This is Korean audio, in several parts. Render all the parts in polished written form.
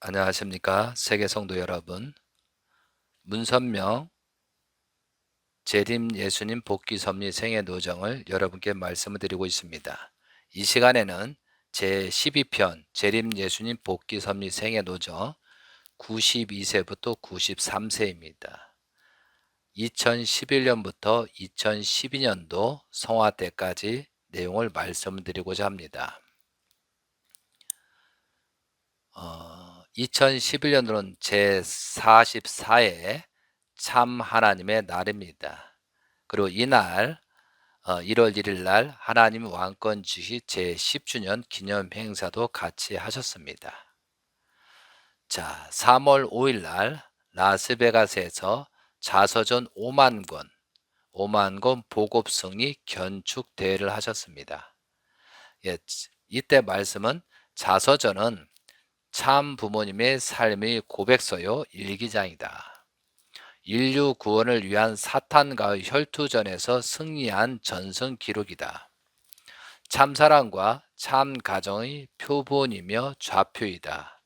안녕하십니까 세계 성도 여러분. 문선명 재림 예수님 복귀 섭리 생애 노정을 여러분께 말씀을 드리고 있습니다. 이 시간에는 제 12편 재림 예수님 복귀 섭리 생애 노정 92세부터 93세입니다. 2011년부터 2012년도 성화 때까지 내용을 말씀드리고자 합니다. 2011년도는 제44회 참 하나님의 날입니다. 그리고 이날 1월 1일 날 하나님 왕권 주시 제10주년 기념 행사도 같이 하셨습니다. 자, 3월 5일 날 라스베가스에서 자서전 5만 권 보급 승리 견축 대회를 하셨습니다. 예, 이때 말씀은 자서전은 참 부모님의 삶의 고백서요 일기장이다. 인류 구원을 위한 사탄과의 혈투전에서 승리한 전승 기록이다. 참사랑과 참 가정의 표본이며 좌표이다.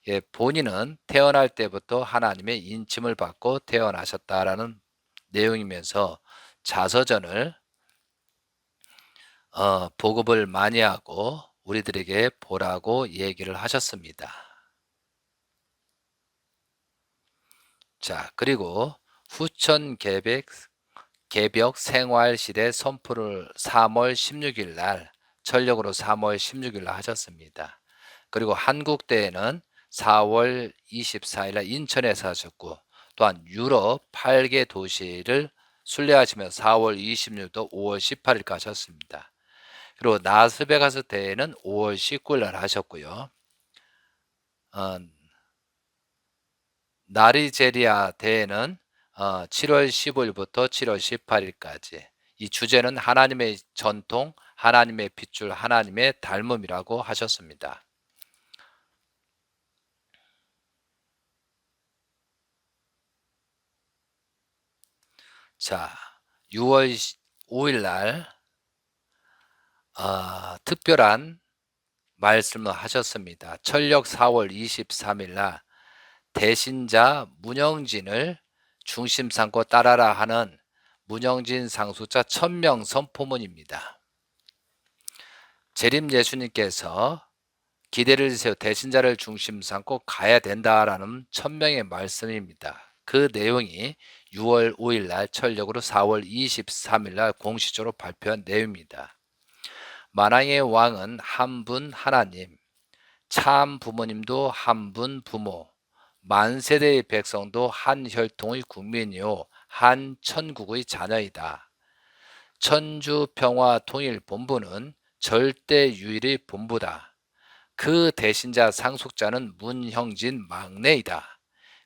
예, 본인은 태어날 때부터 하나님의 인침을 받고 태어나셨다라는 내용이면서 자서전을 보급을 많이 하고 우리들에게 보라고 얘기를 하셨습니다. 자, 그리고 후천 개벽 생활시대 선포를 3월 16일 날 전력으로 3월 16일 날 하셨습니다. 그리고 한국대회는 4월 24일 날 인천에서 하셨고, 또한 유럽 8개 도시를 순례하시면서 4월 26일도 5월 18일까지 하셨습니다. 그리고 라스베가스 대회는 5월 19일 날 하셨고요. 나리제리아 대회는 7월 15일부터 7월 18일까지. 이 주제는 하나님의 전통, 하나님의 핏줄, 하나님의 닮음이라고 하셨습니다. 자, 6월 5일 날 특별한 말씀을 하셨습니다. 철력 4월 23일 날 대신자 문영진을 중심 삼고 따라라 하는 문영진 상속자 1000명 선포문입니다. 재림 예수님께서 기대를 세워 대신자를 중심 삼고 가야 된다라는 1000명의 말씀입니다. 그 내용이 6월 5일 날 철력으로 4월 23일 날 공식적으로 발표한 내용입니다. 만왕의 왕은 한 분 하나님, 참 부모님도 한 분 부모, 만세대의 백성도 한 혈통의 국민이요 한 천국의 자녀이다. 천주 평화 통일 본부는 절대 유일의 본부다. 그 대신자 상속자는 문형진 막내이다.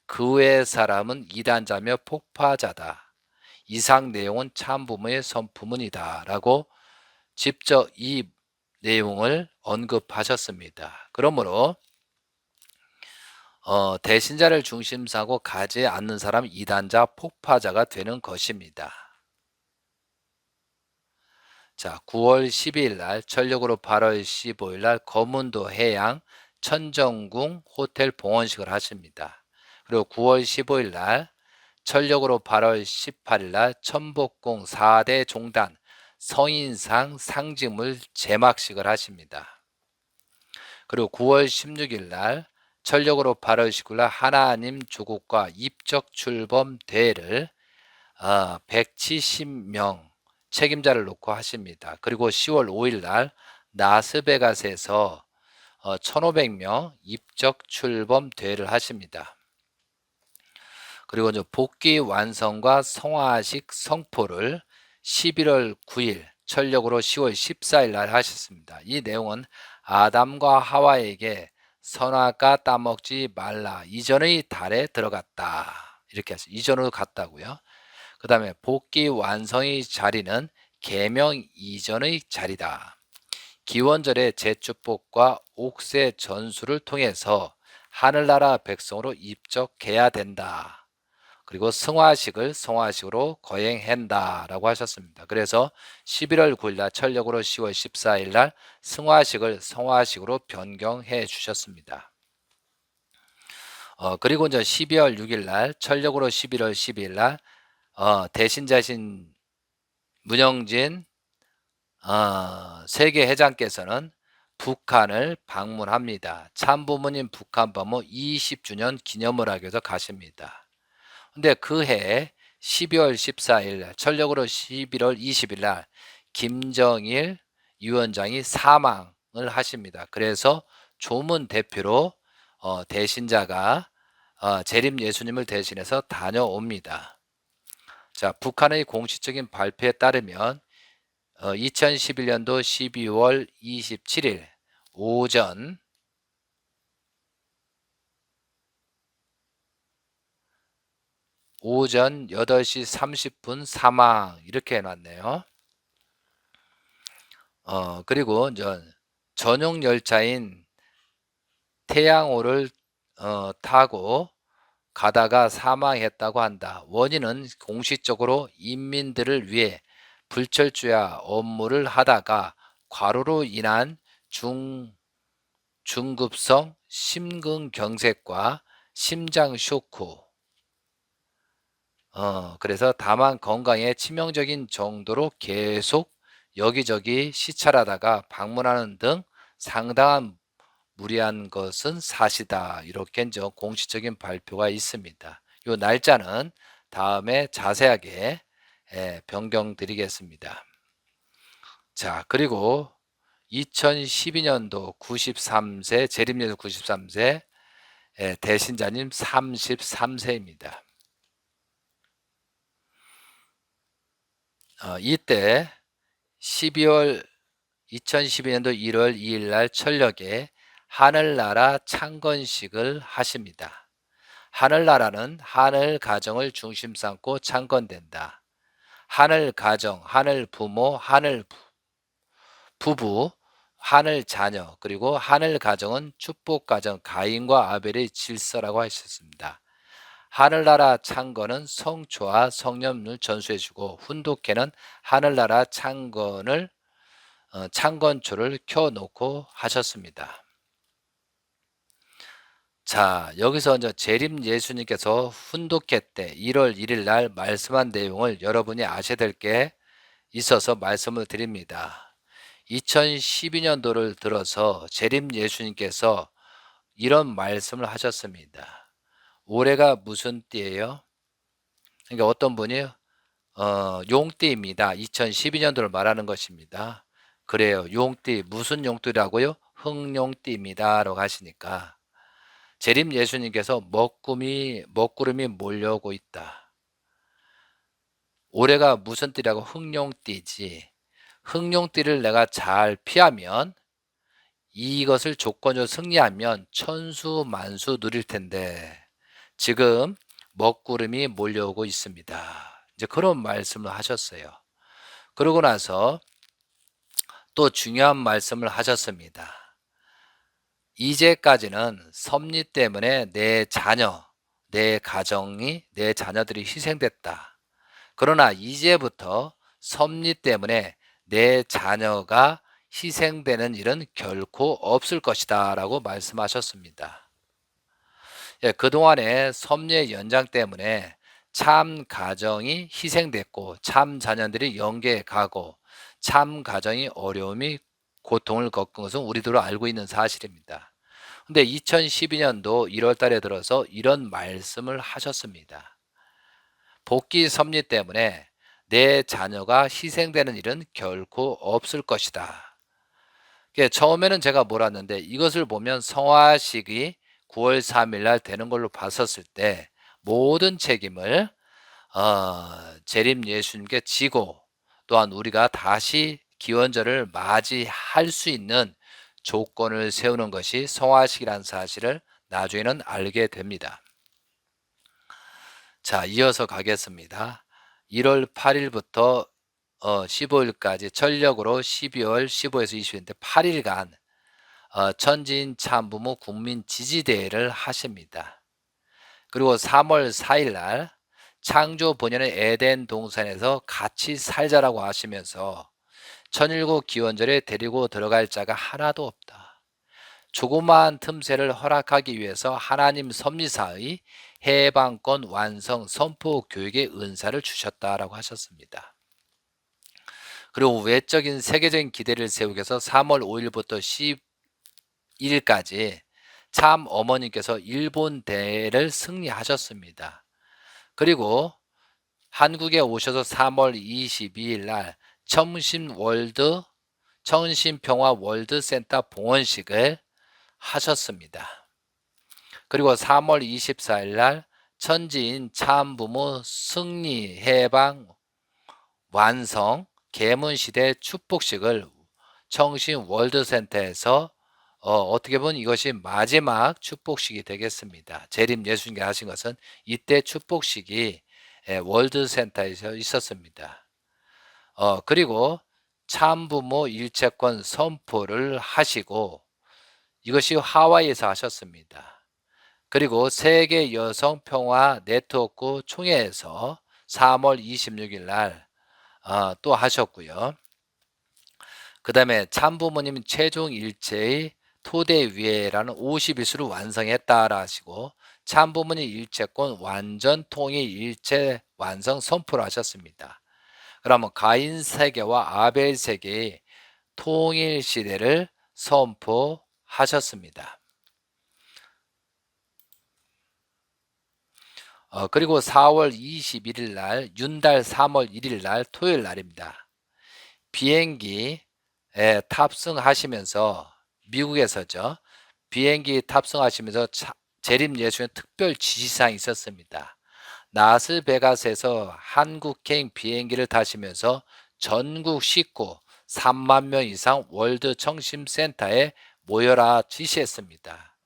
그 외의 사람은 이단자며 폭파자다. 이상 내용은 참부모의 선포문이다 라고 직접 이 내용을 언급하셨습니다. 그러므로 대신자를 중심사고 가지 않는 사람 이단자 폭파자가 되는 것입니다. 자, 9월 12일 날 전력으로 8월 15일 날 거문도 해양 천정궁 호텔 봉헌식을 하십니다. 그리고 9월 15일 날 전력으로 8월 18일 날 천복궁 4대 종단 성인상 상징물 제막식을 하십니다. 그리고 9월 16일 날 전력으로 8월 19일 날 하나님 조국과 입적 출범 대회를 170명 책임자를 놓고 하십니다. 그리고 10월 5일 날 나스베가스에서 1500명 입적 출범 대회를 하십니다. 그리고 이제 복귀 완성과 성화식 성포를 11월 9일 전력으로 10월 14일 날 하셨습니다. 이 내용은 아담과 하와에게 선악과 따먹지 말라 이전의 달에 들어갔다 이렇게 하죠. 이전으로 갔다고요. 그 다음에 복귀 완성의 자리는 계명 이전의 자리다. 기원절의 제축복과 옥새 전수를 통해서 하늘나라 백성으로 입적해야 된다. 그리고 성화식으로 거행한다라고 하셨습니다. 그래서 11월 9일 날 철력으로 10월 14일 날 성화식으로 변경해 주셨습니다. 그리고 이제 12월 6일 날 철력으로 11월 12일 날 대신자신 문영진 세계 회장께서는 북한을 방문합니다. 참부모님 북한 방문 20주년 기념을 하기 위해서 가십니다. 근데 그해 12월 14일 날 철력으로 11월 20일 날 김정일 위원장이 사망을 하십니다. 그래서 조문 대표로 대신자가 재림 예수님을 대신해서 다녀옵니다. 자, 북한의 공식적인 발표에 따르면 2011년도 12월 27일 오전 8시 30분 사망 이렇게 해놨네요. 그리고 전용 열차인 태양호를 타고 가다가 사망했다고 한다. 원인은 공식적으로 인민들을 위해 불철주야 업무를 하다가 과로로 인한 중급성 심근경색과 심장 쇼크 그래서 다만 건강에 치명적인 정도로 계속 여기저기 시찰하다가 방문하는 등 상당한 무리한 것은 사실이다. 이렇게 이제 공식적인 발표가 있습니다. 이 날짜는 다음에 자세하게 변경드리겠습니다. 자, 그리고 2012년도 93세 재림예수 93세 대신자님 33세입니다. 이때 2012년도 1월 2일 날 철력에 하늘나라 창건식을 하십니다. 하늘나라는 하늘 가정을 중심 삼고 창건된다. 하늘 가정, 하늘 부모, 하늘 부부, 하늘 자녀, 그리고 하늘 가정은 축복 가정, 가인과 아벨의 질서라고 하셨습니다. 하늘나라 창건은 성초와 성령을 전수해주고 훈독회는 하늘나라 창건을 창건초를 켜놓고 하셨습니다. 자, 여기서 이제 재림 예수님께서 훈독회 때 1월 1일 날 말씀한 내용을 여러분이 아셔야 될 게 있어서 말씀을 드립니다. 2012년도를 들어서 재림 예수님께서 이런 말씀을 하셨습니다. 올해가 무슨 띠예요? 그러니까 어떤 분이 용띠입니다. 2012년도를 말하는 것입니다. 그래요. 용띠 무슨 용띠라고요? 흑용띠입니다. 라고 하시니까 재림 예수님께서 먹구름이 몰려오고 있다. 올해가 무슨 띠라고? 흑룡띠지. 흑룡띠를 내가 잘 피하면 이것을 조건으로 승리하면 천수만수 누릴 텐데 지금 먹구름이 몰려오고 있습니다. 이제 그런 말씀을 하셨어요. 그러고 나서 또 중요한 말씀을 하셨습니다. 이제까지는 섭리 때문에 내 자녀, 내 가정이, 내 자녀들이 희생됐다. 그러나 이제부터 섭리 때문에 내 자녀가 희생되는 일은 결코 없을 것이다 라고 말씀하셨습니다. 그동안의 섭리의 연장 때문에 참 가정이 희생됐고 참 자녀들이 영계에 가고 참 가정이 어려움이 고통을 겪은 것은 우리들도 알고 있는 사실입니다. 근데 2012년도 1월 달에 들어서 이런 말씀을 하셨습니다. 복귀 섭리 때문에 내 자녀가 희생되는 일은 결코 없을 것이다. 처음에는 제가 몰랐는데 이것을 보면 성화식이 9월 3일 날 되는 걸로 봤었을 때 모든 책임을 재림 예수님께 지고 또한 우리가 다시 기원절을 맞이할 수 있는 조건을 세우는 것이 성화식이라는 사실을 나중에는 알게 됩니다. 자, 이어서 가겠습니다. 1월 8일부터 15일까지 전력으로 12월 15에서 20일인데 8일간 천지인 참부모 국민 지지대회를 하십니다. 그리고 3월 4일 날 창조 본연의 에덴 동산에서 같이 살자라고 하시면서 천일국 기원절에 데리고 들어갈 자가 하나도 없다. 조그마한 틈새를 허락하기 위해서 하나님 섭리사의 해방권 완성 선포 교육의 은사를 주셨다라고 하셨습니다. 그리고 외적인 세계적인 기대를 세우기 위해서 3월 5일부터 11일까지 참 어머니께서 일본 대회를 승리하셨습니다. 그리고 한국에 오셔서 3월 22일 날 청신평화 월드센터 봉헌식을 하셨습니다. 그리고 3월 24일 날 천지인 참부모 승리 해방 완성 계문시대 축복식을 청신 월드센터에서 어떻게 보면 이것이 마지막 축복식이 되겠습니다. 재림 예수님께서 하신 것은 이때 축복식이 월드센터에서 있었습니다. 그리고 참부모 일체권 선포를 하시고 이것이 하와이에서 하셨습니다. 그리고 세계 여성 평화 네트워크 총회에서 3월 26일 날 또 하셨고요. 그 다음에 참부모님 최종 일체의 토대위회라는 50일수를 완성했다라 하시고 참부모님 일체권 완전 통일 일체 완성 선포를 하셨습니다. 그러면 가인 세계와 아벨 세계의 통일 시대를 선포하셨습니다. 그리고 4월 21일 날 윤달 3월 1일 날 토요일 날입니다. 비행기에 탑승하시면서 미국에서죠. 비행기 탑승하시면서 재림 예수의 특별 지시사항이 있었습니다. 라스베가스에서 한국행 비행기를 타시면서 전국 식구 3만 명 이상 월드 청심센터에 모여라 지시했습니다.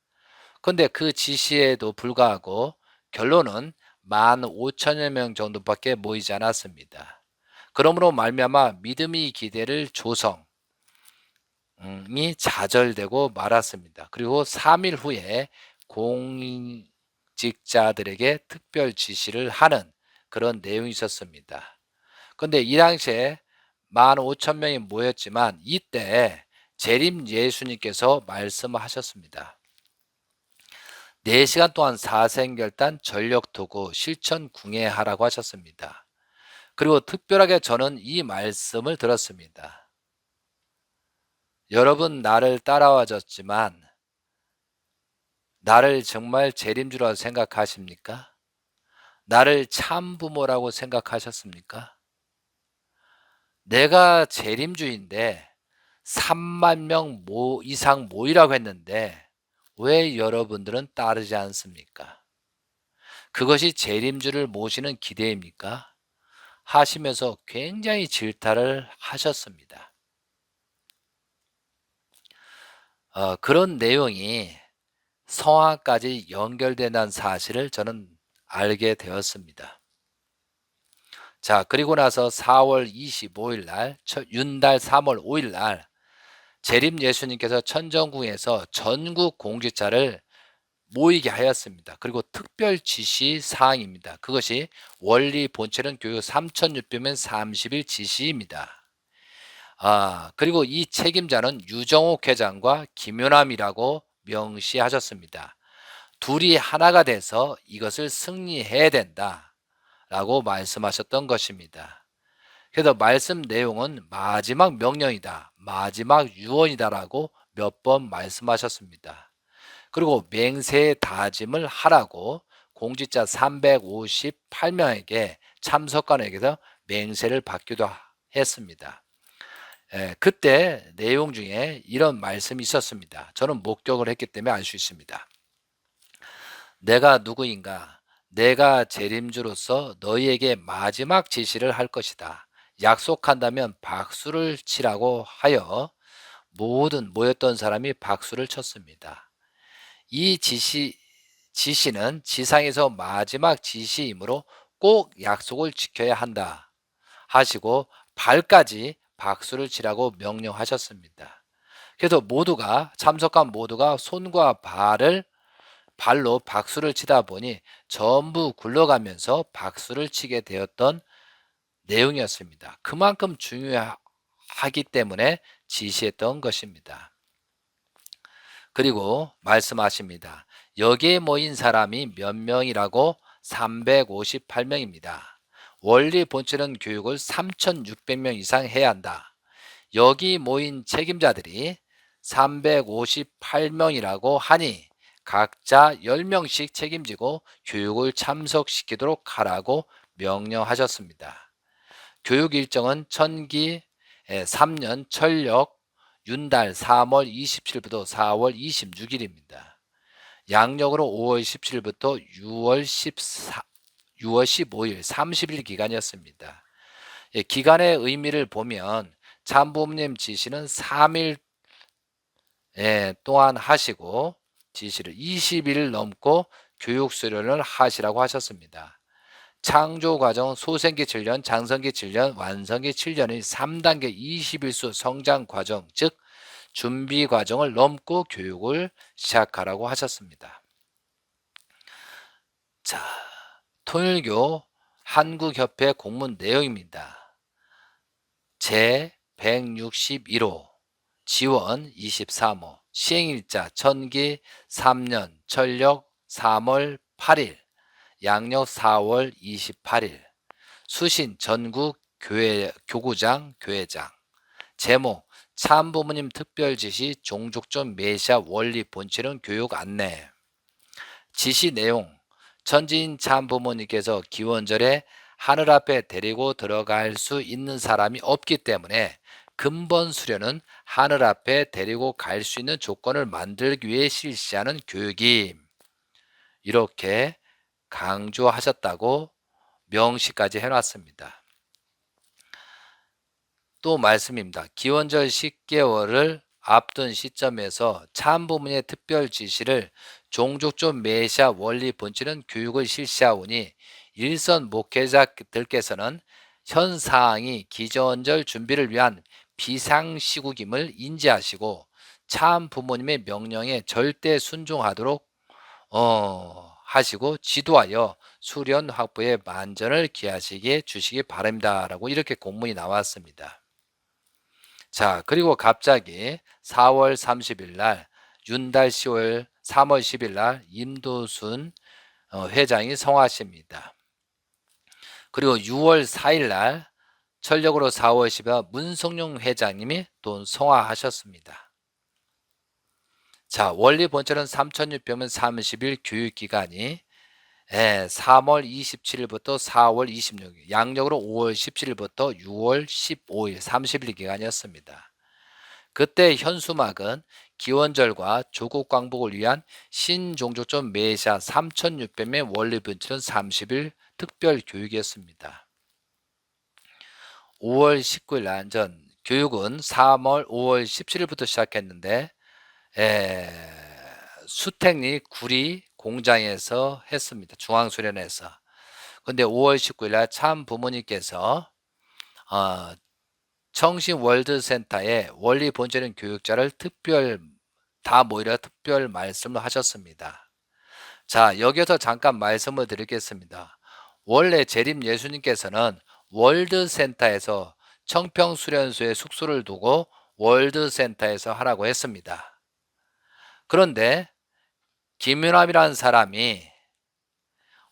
그런데 그 지시에도 불구하고 결론은 15,000여 명 정도밖에 모이지 않았습니다. 그러므로 말미암아 믿음의 기대를 조성이 좌절되고 말았습니다. 그리고 3일 후에 공직자들에게 특별 지시를 하는 그런 내용이 있었습니다. 그런데 이 당시에 15,000명이 모였지만 이때 재림 예수님께서 말씀하셨습니다. 4시간 동안 사생결단 전력도구 실천 궁예하라고 하셨습니다. 그리고 특별하게 저는 이 말씀을 들었습니다. 여러분 나를 따라와줬지만 나를 정말 재림주라고 생각하십니까? 나를 참부모라고 생각하셨습니까? 내가 재림주인데 3만 명 이상 모이라고 했는데 왜 여러분들은 따르지 않습니까? 그것이 재림주를 모시는 기대입니까? 하시면서 굉장히 질타를 하셨습니다. 그런 내용이 성화까지 연결된다는 사실을 저는 알게 되었습니다. 자, 그리고 나서 4월 25일 날, 윤달 3월 5일 날 재림 예수님께서 천정궁에서 전국 공직자를 모이게 하였습니다. 그리고 특별 지시 사항입니다. 그것이 원리 본체는 교육 3,600면 30일 지시입니다. 그리고 이 책임자는 유정옥 회장과 김효남이라고 명시하셨습니다. 둘이 하나가 돼서 이것을 승리해야 된다 라고 말씀하셨던 것입니다. 그래서 말씀 내용은 마지막 명령이다, 마지막 유언이다 라고 몇 번 말씀하셨습니다. 그리고 맹세의 다짐을 하라고 공직자 358명에게 참석관에게서 맹세를 받기도 했습니다. 그때 내용 중에 이런 말씀이 있었습니다. 저는 목격을 했기 때문에 알 수 있습니다. 내가 누구인가? 내가 재림주로서 너희에게 마지막 지시를 할 것이다. 약속한다면 박수를 치라고 하여 모든 모였던 사람이 박수를 쳤습니다. 이 지시는 지상에서 마지막 지시이므로 꼭 약속을 지켜야 한다 하시고 발까지 박수를 치라고 명령하셨습니다. 그래서 참석한 모두가 손과 발로 박수를 치다 보니 전부 굴러가면서 박수를 치게 되었던 내용이었습니다. 그만큼 중요하기 때문에 지시했던 것입니다. 그리고 말씀하십니다. 여기에 모인 사람이 몇 명이라고? 358명입니다. 원리 본질은 교육을 3,600명 이상 해야 한다. 여기 모인 책임자들이 358명이라고 하니 각자 10명씩 책임지고 교육을 참석시키도록 하라고 명령하셨습니다. 교육 일정은 천기 3년 철력 윤달 3월 27일부터 4월 26일입니다. 양력으로 5월 17일부터 6월 15일 30일 기간이었습니다. 기간의 의미를 보면 참부모님 지시는 3일 동안 하시고 지시를 20일 넘고 교육 수련을 하시라고 하셨습니다. 창조과정 소생기 7년, 장성기 7년, 완성기 7년의 3단계 21수 성장과정, 즉 준비과정을 넘고 교육을 시작하라고 하셨습니다. 자, 통일교 한국협회 공문 내용입니다. 제 161호 지원 23호 시행일자 천기 3년 철력 3월 8일 양력 4월 28일 수신 전국 교구장 교회장 제목 참부모님 특별지시 종족점 메시아 원리 본질은 교육 안내 지시 내용 천지인 참부모님께서 기원절에 하늘 앞에 데리고 들어갈 수 있는 사람이 없기 때문에 근본 수련은 하늘 앞에 데리고 갈 수 있는 조건을 만들기 위해 실시하는 교육임. 이렇게 강조하셨다고 명시까지 해놨습니다. 또 말씀입니다. 기원절 10개월을 앞둔 시점에서 참부모님의 특별 지시를 종족점 메시아 원리 본질은 교육을 실시하오니 일선 목회자들께서는 현 사항이 기원절 준비를 위한 비상시국임을 인지하시고 참부모님의 명령에 절대 순종하도록 하시고 지도하여 수련 확보에 만전을 기하시게 주시기 바랍니다. 라고 이렇게 공문이 나왔습니다. 자, 그리고 갑자기 4월 30일 날 윤달 10월 3월 10일 날 임도순 회장이 성화하십니다. 그리고 6월 4일 날 철력으로 4월 10일 문성룡 회장님이 또 성화하셨습니다. 자, 원리 본체는 3,600명 30일 교육기간이 3월 27일부터 4월 26일, 양력으로 5월 17일부터 6월 15일 30일 기간이었습니다. 그때 현수막은 기원절과 조국 광복을 위한 신종족점 메시아 3,600명 원리 본체는 30일 특별 교육이었습니다. 5월 19일 안전 교육은 5월 17일부터 시작했는데 수택리 구리 공장에서 했습니다. 중앙수련회에서. 근데 5월 19일 날 참 부모님께서 청신월드센터에 원리 본질은 교육자를 다 모이라 특별 말씀을 하셨습니다. 자, 여기서 잠깐 말씀을 드리겠습니다. 원래 재림 예수님께서는 월드센터에서 청평수련소에 숙소를 두고 월드센터에서 하라고 했습니다. 그런데 김윤함이라는 사람이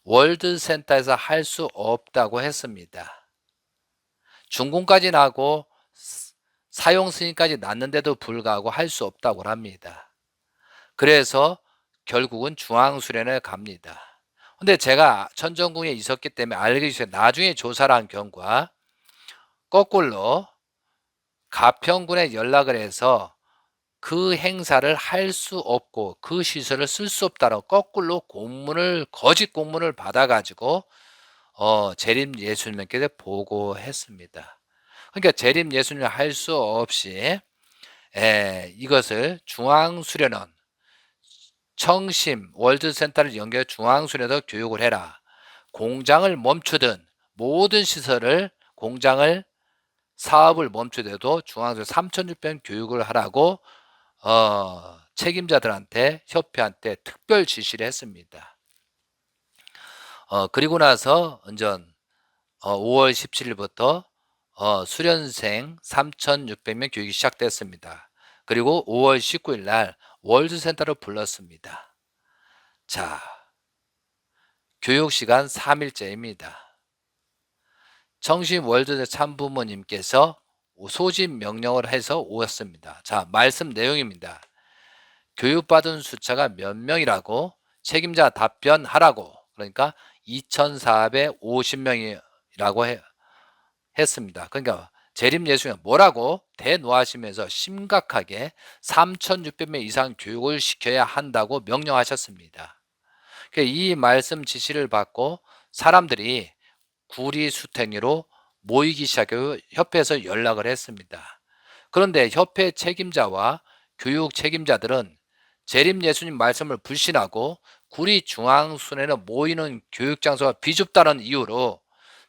월드센터에서 할 수 없다고 했습니다. 준공까지 나고 사용 승인까지 났는데도 불구하고 할 수 없다고 합니다. 그래서 결국은 중앙수련회 갑니다. 근데 제가 천정궁에 있었기 때문에 알게 됐어요. 나중에 조사를 한 경과 거꾸로 가평군에 연락을 해서 그 행사를 할 수 없고 그 시설을 쓸 수 없다는 거꾸로 거짓 공문을 받아가지고 재림 예수님께 보고했습니다. 그러니까 재림 예수님 할 수 없이 이것을 중앙수련원 청심 월드센터를 연결해 중앙수련원에서 교육을 해라. 공장을 멈추든 모든 시설을 공장을 사업을 멈추더라도 중앙수련 3,600 교육을 하라고 책임자들한테 협회한테 특별 지시를 했습니다. 그리고 나서 5월 17일부터 수련생 3,600명 교육이 시작됐습니다. 그리고 5월 19일 날 월드센터로 불렀습니다. 자, 교육시간 3일째입니다. 청심 월드 참부모님께서 소집 명령을 해서 오셨습니다. 자, 말씀 내용입니다. 교육받은 숫자가 몇 명이라고 책임자 답변하라고, 그러니까 2450명이라고 했습니다. 그러니까 재림예수가 뭐라고 대노하시면서 심각하게 3600명 이상 교육을 시켜야 한다고 명령하셨습니다. 그러니까 이 말씀 지시를 받고 사람들이 구리수탱이로 모이기 시작하고 협회에서 연락을 했습니다. 그런데 협회 책임자와 교육 책임자들은 재림 예수님 말씀을 불신하고 구리 중앙순회에 모이는 교육장소가 비좁다는 이유로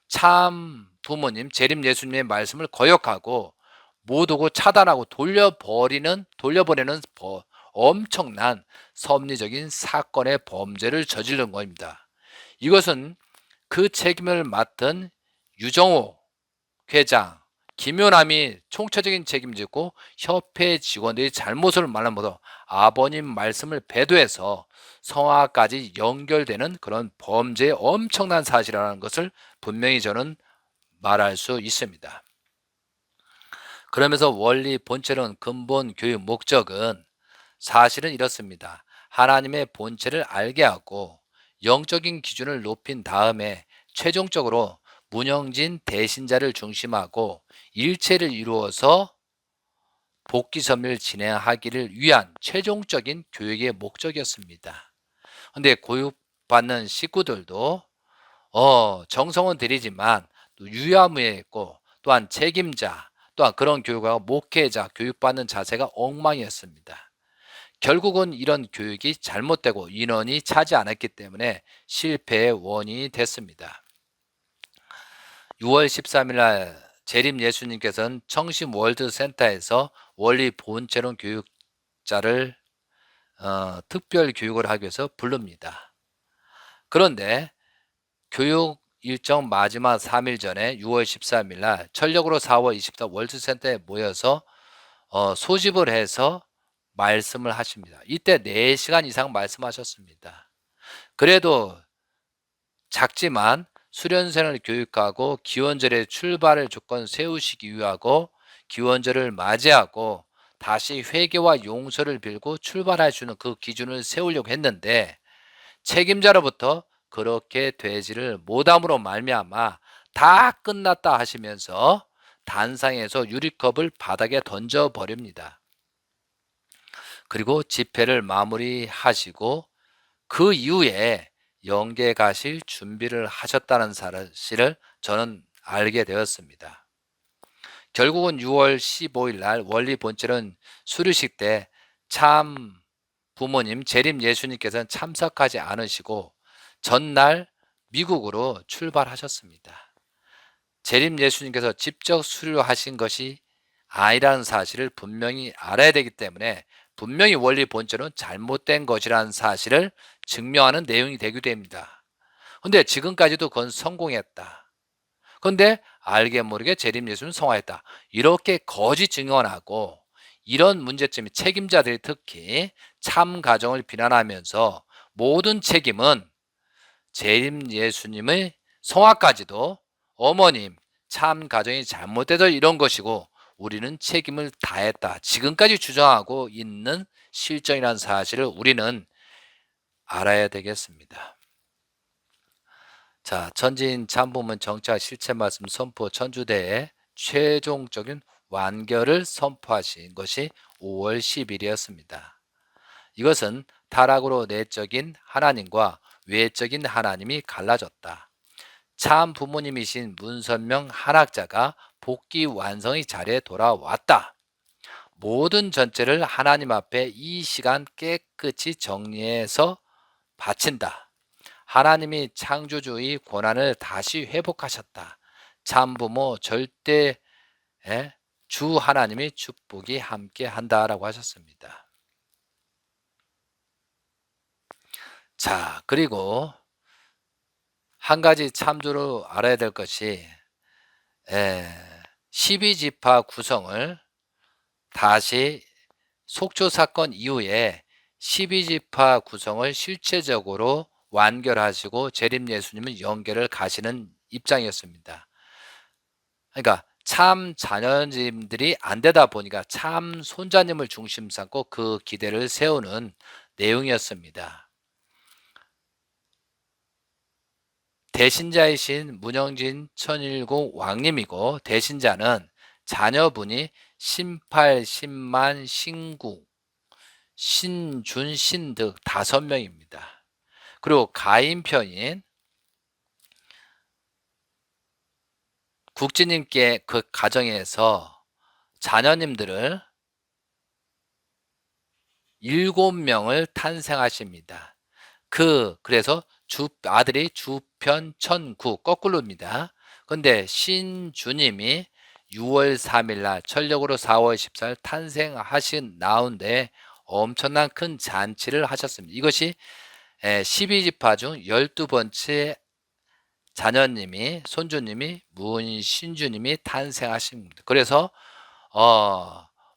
참 부모님 재림 예수님의 말씀을 거역하고 못 오고 차단하고 돌려보내는 엄청난 섭리적인 사건의 범죄를 저지른 겁니다. 이것은 그 책임을 맡은 유정호 회장, 김효남이 총체적인 책임지고 협회 직원들이 잘못을 말하면서 아버님 말씀을 배도해서 성화까지 연결되는 그런 범죄의 엄청난 사실이라는 것을 분명히 저는 말할 수 있습니다. 그러면서 원리 본체론 근본 교육 목적은 사실은 이렇습니다. 하나님의 본체를 알게 하고 영적인 기준을 높인 다음에 최종적으로 문영진 대신자를 중심하고 일체를 이루어서 복귀 섭리를 진행하기를 위한 최종적인 교육의 목적이었습니다. 근데 교육받는 식구들도 정성은 들이지만 또 유야무예했고 또한 책임자 또한 그런 교육하고 목회자 교육받는 자세가 엉망이었습니다. 결국은 이런 교육이 잘못되고 인원이 차지 않았기 때문에 실패의 원인이 됐습니다. 6월 13일 날 재림 예수님께서는 청심 월드센터에서 원리 본체론 교육자를 특별 교육을 하기 위해서 부릅니다. 그런데 교육 일정 마지막 3일 전에 6월 13일 날 철력으로 4월 24일 월드센터에 모여서 소집을 해서 말씀을 하십니다. 이때 4시간 이상 말씀하셨습니다. 그래도 작지만 수련생을 교육하고 기원절의 출발의 조건 세우시기 위하고 기원절을 맞이하고 다시 회개와 용서를 빌고 출발할 수 있는 그 기준을 세우려고 했는데 책임자로부터 그렇게 되지를 못함으로 말미암아 다 끝났다 하시면서 단상에서 유리컵을 바닥에 던져버립니다. 그리고 집회를 마무리하시고 그 이후에 영계 가실 준비를 하셨다는 사실을 저는 알게 되었습니다. 결국은 6월 15일 날 원리 본체는 수료식 때 참 부모님 재림 예수님께서는 참석하지 않으시고 전날 미국으로 출발하셨습니다. 재림 예수님께서 직접 수료하신 것이 아니라는 사실을 분명히 알아야 되기 때문에 분명히 원리 본체는 잘못된 것이라는 사실을 증명하는 내용이 되기도 됩니다. 근데 지금까지도 그건 성공했다. 근데 알게 모르게 재림 예수는 성화했다. 이렇게 거짓 증언하고 이런 문제점이 책임자들이 특히 참 가정을 비난하면서 모든 책임은 재림 예수님의 성화까지도 어머님 참 가정이 잘못돼서 이런 것이고 우리는 책임을 다했다. 지금까지 주장하고 있는 실정이라는 사실을 우리는 알아야 되겠습니다. 자, 천진 참부문 정차 실체 말씀 선포 천주대의 최종적인 완결을 선포하신 것이 5월 10일이었습니다. 이것은 타락으로 내적인 하나님과 외적인 하나님이 갈라졌다. 참 부모님이신 문선명 한학자가 복귀 완성의 자리에 돌아왔다. 모든 전체를 하나님 앞에 이 시간 깨끗이 정리해서 바친다. 하나님이 창조주의 권한을 다시 회복하셨다. 참부모 절대 주 하나님의 축복이 함께 한다라고 하셨습니다. 자, 그리고 한 가지 참조로 알아야 될 것이 12지파 구성을 다시 속초 사건 이후에 12지파 구성을 실체적으로 완결하시고 재림 예수님은 영계를 가시는 입장이었습니다. 그러니까 참 자녀님들이 안 되다 보니까 참 손자님을 중심 삼고 그 기대를 세우는 내용이었습니다. 대신자이신 문영진 천일공 왕님이고, 대신자는 자녀분이 신팔, 신만, 신구, 신준, 신득 5명입니다. 그리고 가인편인 국진님께 그 가정에서 자녀님들을 7명을 탄생하십니다. 그래서 아들이 주편천구 거꾸로입니다. 근데 신주님이 6월 3일 날 천력으로 4월 14일 탄생하신 나운데 엄청난 큰 잔치를 하셨습니다. 이것이 12지파 중 12번째 자녀님이, 손주님이 문신주님이 탄생하십니다. 그래서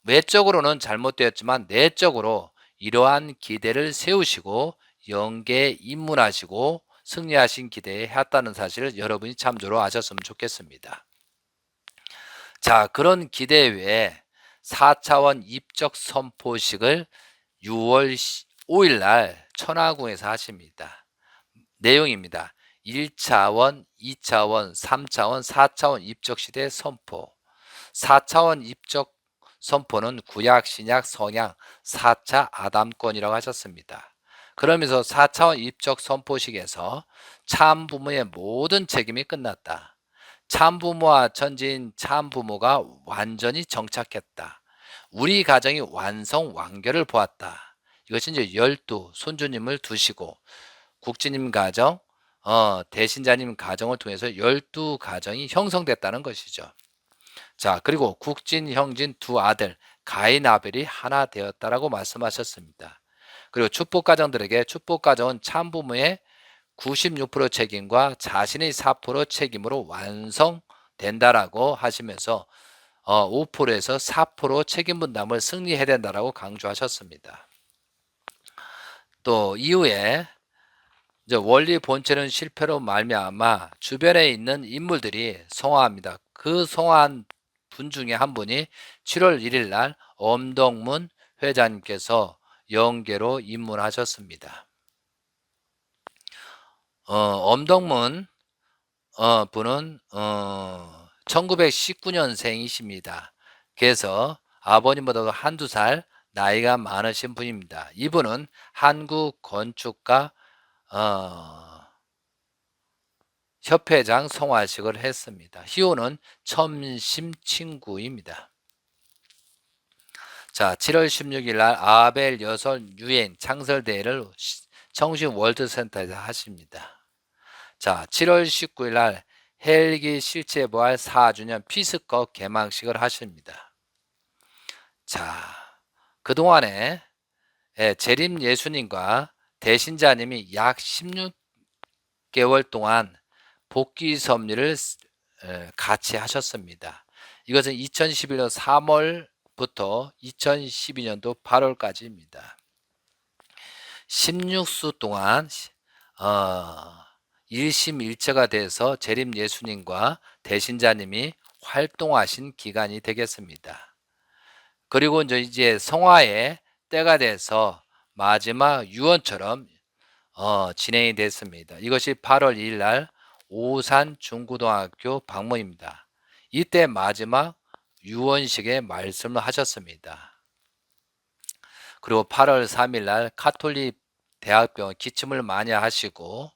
외적으로는 잘못되었지만 내적으로 이러한 기대를 세우시고 영계에 입문하시고 승리하신 기대에 했다는 사실을 여러분이 참조로 아셨으면 좋겠습니다. 자, 그런 기대 외에 4차원 입적 선포식을 6월 5일 날 천화궁에서 하십니다. 내용입니다. 1차원, 2차원, 3차원, 4차원 입적 시대 선포. 4차원 입적 선포는 구약, 신약, 성약 4차 아담권이라고 하셨습니다. 그러면서 4차원 입적 선포식에서 참부모의 모든 책임이 끝났다. 참부모와 천지인 참부모가 완전히 정착했다. 우리 가정이 완성 완결을 보았다. 이것이 이제 12 손주님을 두시고 국진님 가정, 대신자님 가정을 통해서 12가정이 형성됐다는 것이죠. 자, 그리고 국진, 형진 두 아들 가인, 아벨이 하나 되었다라고 말씀하셨습니다. 그리고 축복가정들에게 축복가정은 참부모의 96% 책임과 자신의 4% 책임으로 완성된다라고 하시면서 5%에서 4% 책임 분담을 승리해야 된다라고 강조하셨습니다. 또 이후에 이제 원리 본체는 실패로 말미암아 주변에 있는 인물들이 성화합니다. 그 성화한 분 중에 한 분이 7월 1일 날 엄덕문 회장님께서 영계로 입문하셨습니다. 엄덕문 분은 1919년생이십니다. 그래서 아버님보다 한두 살 나이가 많으신 분입니다. 이분은 한국 건축가 협회장 성화식을 했습니다. 희호는 첨심친구입니다. 자, 7월 16일 날 아벨 여설 유엔 창설대회를 청신 월드센터에서 하십니다. 자, 7월 19일 날 헬기 실제부활 4주년 피스컵 개막식을 하십니다. 자, 그동안에 재림 예수님과 대신자님이 약 16개월 동안 복귀 섭리를 같이 하셨습니다. 이것은 2011년 3월부터 2012년도 8월까지입니다. 16수 동안 일심일체가 돼서 재림 예수님과 대신자님이 활동하신 기간이 되겠습니다. 그리고 이제 성화의 때가 돼서 마지막 유언처럼 진행이 됐습니다. 이것이 8월 2일 날 오산 중고등학교 방문입니다. 이때 마지막 유언식에 말씀을 하셨습니다. 그리고 8월 3일 날 카톨릭 대학병원 기침을 많이 하시고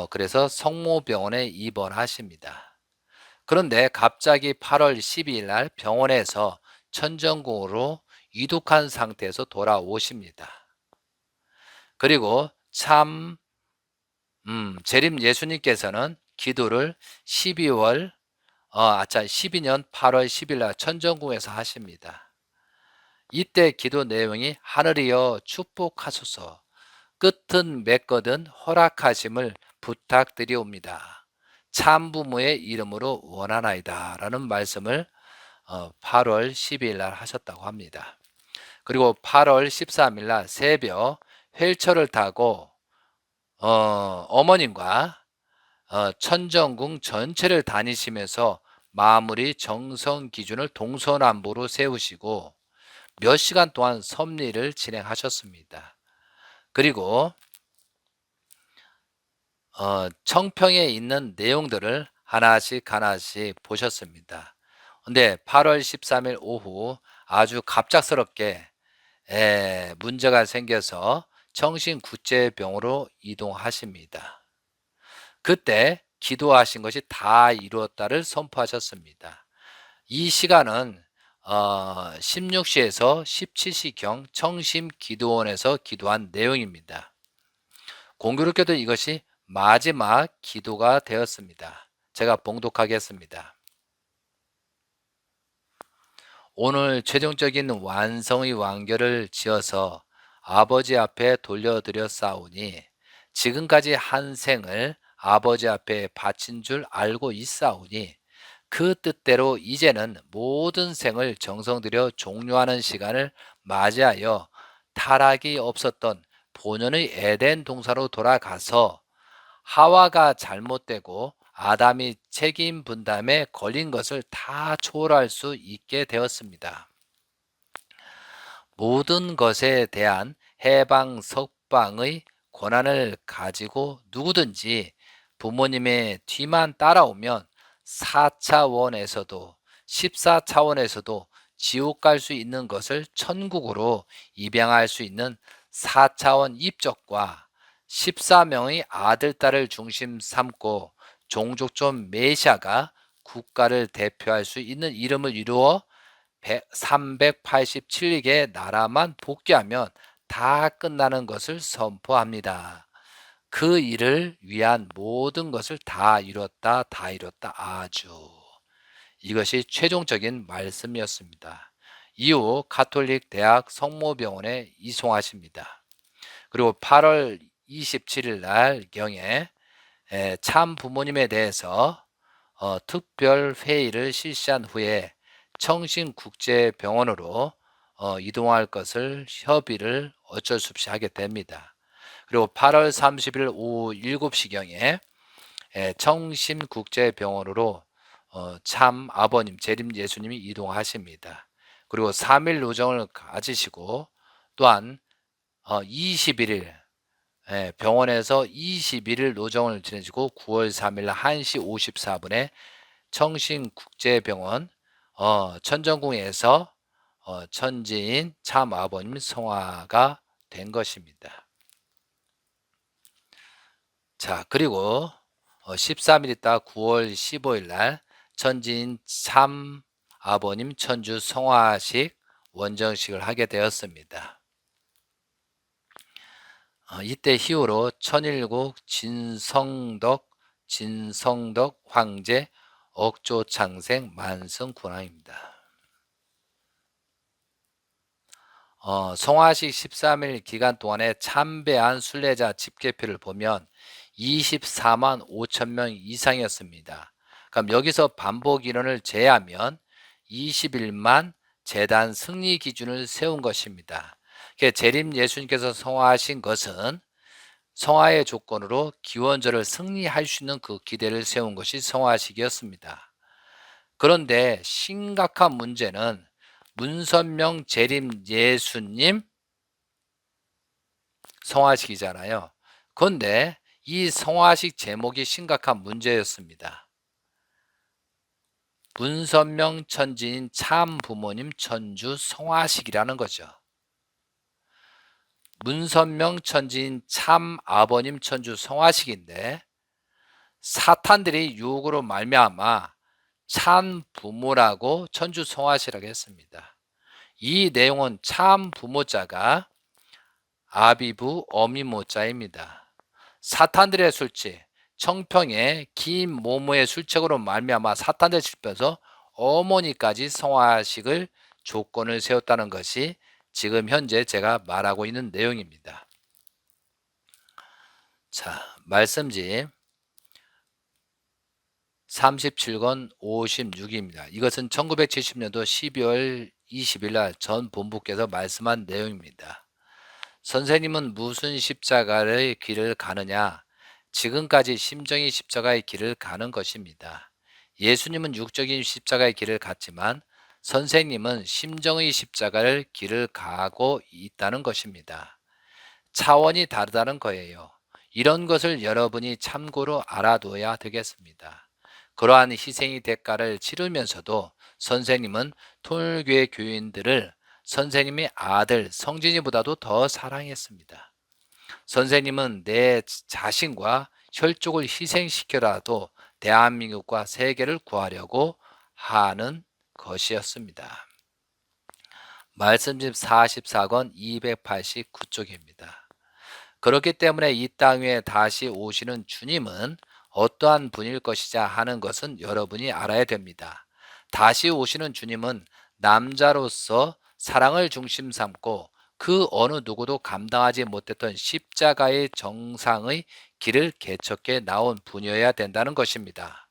그래서 성모병원에 입원하십니다. 그런데 갑자기 8월 12일 날 병원에서 천정궁으로 이독한 상태에서 돌아오십니다. 그리고 재림 예수님께서는 기도를 12년 8월 10일 날 천정궁에서 하십니다. 이때 기도 내용이 하늘이여 축복하소서 끝은 맺거든 허락하심을 부탁드리옵니다. 참부모의 이름으로 원하나이다 라는 말씀을 8월 12일 날 하셨다고 합니다. 그리고 8월 13일 날 새벽 휠체어를 타고 어머님과 천정궁 전체를 다니시면서 마무리 정성 기준을 동서남북으로 세우시고 몇 시간 동안 섭리를 진행하셨습니다. 그리고 청평에 있는 내용들을 하나씩 하나씩 보셨습니다. 근데 8월 13일 오후 아주 갑작스럽게 문제가 생겨서 청신국제병원으로 이동하십니다. 그때 기도하신 것이 다 이루었다를 선포하셨습니다. 이 시간은 16시에서 17시경 청심기도원에서 기도한 내용입니다. 공교롭게도 이것이 마지막 기도가 되었습니다. 제가 봉독하겠습니다. 오늘 최종적인 완성의 완결을 지어서 아버지 앞에 돌려드렸사오니 지금까지 한 생을 아버지 앞에 바친 줄 알고 있사오니 그 뜻대로 이제는 모든 생을 정성 들여 종료하는 시간을 맞이하여 타락이 없었던 본연의 에덴 동산으로 돌아가서 하와가 잘못되고 아담이 책임 분담에 걸린 것을 다 초월할 수 있게 되었습니다. 모든 것에 대한 해방 석방의 권한을 가지고 누구든지 부모님의 뒤만 따라오면 4차원에서도 14차원에서도 지옥 갈 수 있는 것을 천국으로 입양할 수 있는 4차원 입적과 14명의 아들, 딸을 중심 삼고 종족점 메시아가 국가를 대표할 수 있는 이름을 이루어 387개 나라만 복귀하면 다 끝나는 것을 선포합니다. 그 일을 위한 모든 것을 다 이뤘다, 다 이뤘다, 아주. 이것이 최종적인 말씀이었습니다. 이후 가톨릭 대학 성모병원에 이송하십니다. 그리고 8월 27일 날 경에 참 부모님에 대해서 특별 회의를 실시한 후에 청신국제병원으로 이동할 것을 협의를 어쩔 수 없이 하게 됩니다. 그리고 8월 30일 오후 7시경에 청심국제병원으로 참 아버님 재림 예수님이 이동하십니다. 그리고 3일 노정을 가지시고 또한 21일 병원에서 21일 노정을 지내시고 9월 3일 1시 54분에 청신국제병원 천정궁에서 천지인 참 아버님 성화가 된 것입니다. 자, 그리고 13일 있다 9월 15일 날 천지인 참 아버님 천주 성화식 원정식을 하게 되었습니다. 이때 이후로 천일국 진성덕 황제 억조창생 만성군왕입니다. 성화식 13일 기간 동안에 참배한 순례자 집계표를 보면 24만 5천 명 이상이었습니다. 그럼 여기서 반복 인원을 제외하면 21만 재단 승리 기준을 세운 것입니다. 재림 예수님께서 성화하신 것은 성화의 조건으로 기원절을 승리할 수 있는 그 기대를 세운 것이 성화식이었습니다. 그런데 심각한 문제는 문선명 재림 예수님 성화식이잖아요. 그런데 이 성화식 제목이 심각한 문제였습니다. 문선명 천지인 참 부모님 천주 성화식이라는 거죠. 문선명 천지인 참 아버님 천주 성화식인데 사탄들이 유혹으로 말미암아 참 부모라고 천주 성화식이라고 했습니다. 이 내용은 참 부모자가 아비부 어미모자입니다. 사탄들의 술책, 청평의 긴 모모의 술책으로 말미암아 사탄들 씹혀서 어머니까지 성화식을 조건을 세웠다는 것이 지금 현재 제가 말하고 있는 내용입니다. 자, 말씀지 37권 56입니다. 이것은 1970년도 12월 20일 날 전 본부께서 말씀한 내용입니다. 선생님은 무슨 십자가의 길을 가느냐? 지금까지 심정의 십자가의 길을 가는 것입니다. 예수님은 육적인 십자가의 길을 갔지만 선생님은 심정의 십자가를 길을 가고 있다는 것입니다. 차원이 다르다는 거예요. 이런 것을 여러분이 참고로 알아둬야 되겠습니다. 그러한 희생의 대가를 치르면서도 선생님은 통일교회 교인들을 선생님의 아들 성진이보다도 더 사랑했습니다. 선생님은 내 자신과 혈족을 희생시켜라도 대한민국과 세계를 구하려고 하는 것이었습니다. 말씀집 44권 289쪽입니다. 그렇기 때문에 이 땅 위에 다시 오시는 주님은 어떠한 분일 것이자 하는 것은 여러분이 알아야 됩니다. 다시 오시는 주님은 남자로서 사랑을 중심 삼고 그 어느 누구도 감당하지 못했던 십자가의 정상의 길을 개척해 나온 분이어야 된다는 것입니다.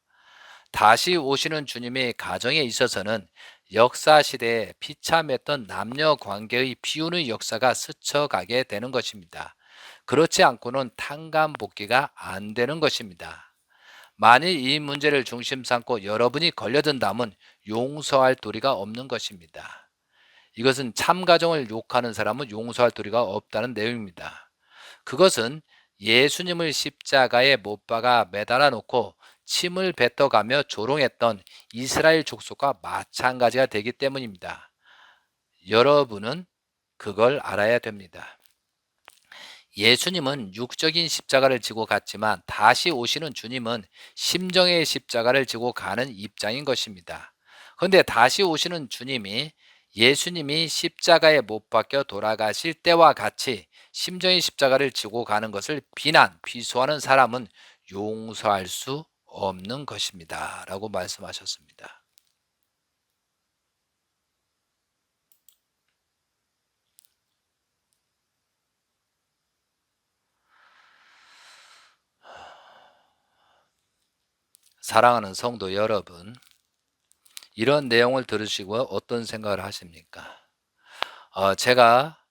다시 오시는 주님의 가정에 있어서는 역사 시대에 비참했던 남녀 관계의 비운의 역사가 스쳐가게 되는 것입니다. 그렇지 않고는 탕감복귀가 안 되는 것입니다. 만일 이 문제를 중심 삼고 여러분이 걸려든다면 용서할 도리가 없는 것입니다. 이것은 참 가정을 욕하는 사람은 용서할 도리가 없다는 내용입니다. 그것은 예수님을 십자가에 못 박아 매달아 놓고 침을 뱉어가며 조롱했던 이스라엘 족속과 마찬가지가 되기 때문입니다. 여러분은 그걸 알아야 됩니다. 예수님은 육적인 십자가를 지고 갔지만 다시 오시는 주님은 심정의 십자가를 지고 가는 입장인 것입니다. 그런데 다시 오시는 주님이 예수님이 십자가에 못 박혀 돌아가실 때와 같이 심정의 십자가를 지고 가는 것을 비소하는 사람은 용서할 수 없는 것입니다. 라고 말씀하셨습니다. 사랑하는 성도 여러분, 이런 내용을 들으시고 어떤 생각을 하십니까? 제가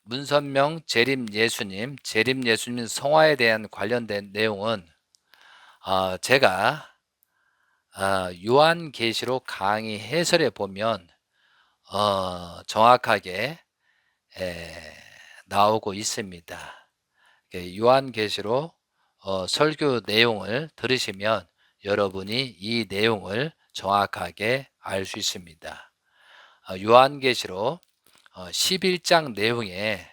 문선명 재림 예수님 성화에 대한 관련된 내용은 제가 요한계시록 강의 해설에 보면 정확하게 나오고 있습니다. 요한계시록 설교 내용을 들으시면 여러분이 이 내용을 정확하게 알 수 있습니다. 요한계시록 11장 내용에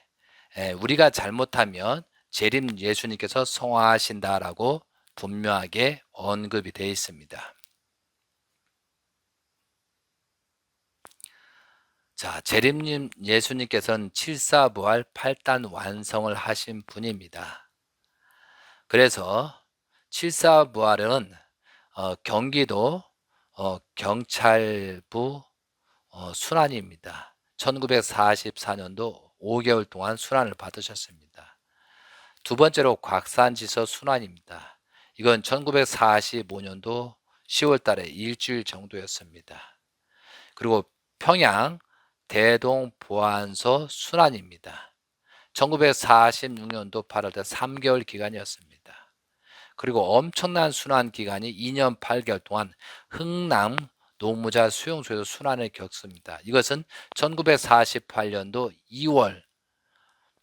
우리가 잘못하면 재림 예수님께서 성화하신다라고 분명하게 언급이 되어 있습니다. 자, 재림 예수님께서는 7사부활 8단 완성을 하신 분입니다. 그래서 7사부활은 경기도 경찰부 순환입니다. 1944년도 5개월 동안 순환을 받으셨습니다. 두 번째로 곽산지서 순환입니다. 이건 1945년도 10월 달에 일주일 정도였습니다. 그리고 평양 대동보안소 순환입니다. 1946년도 8월 달 3개월 기간이었습니다. 그리고 엄청난 순환 기간이 2년 8개월 동안 흥남 노무자 수용소에서 순환을 겪습니다. 이것은 1948년도 2월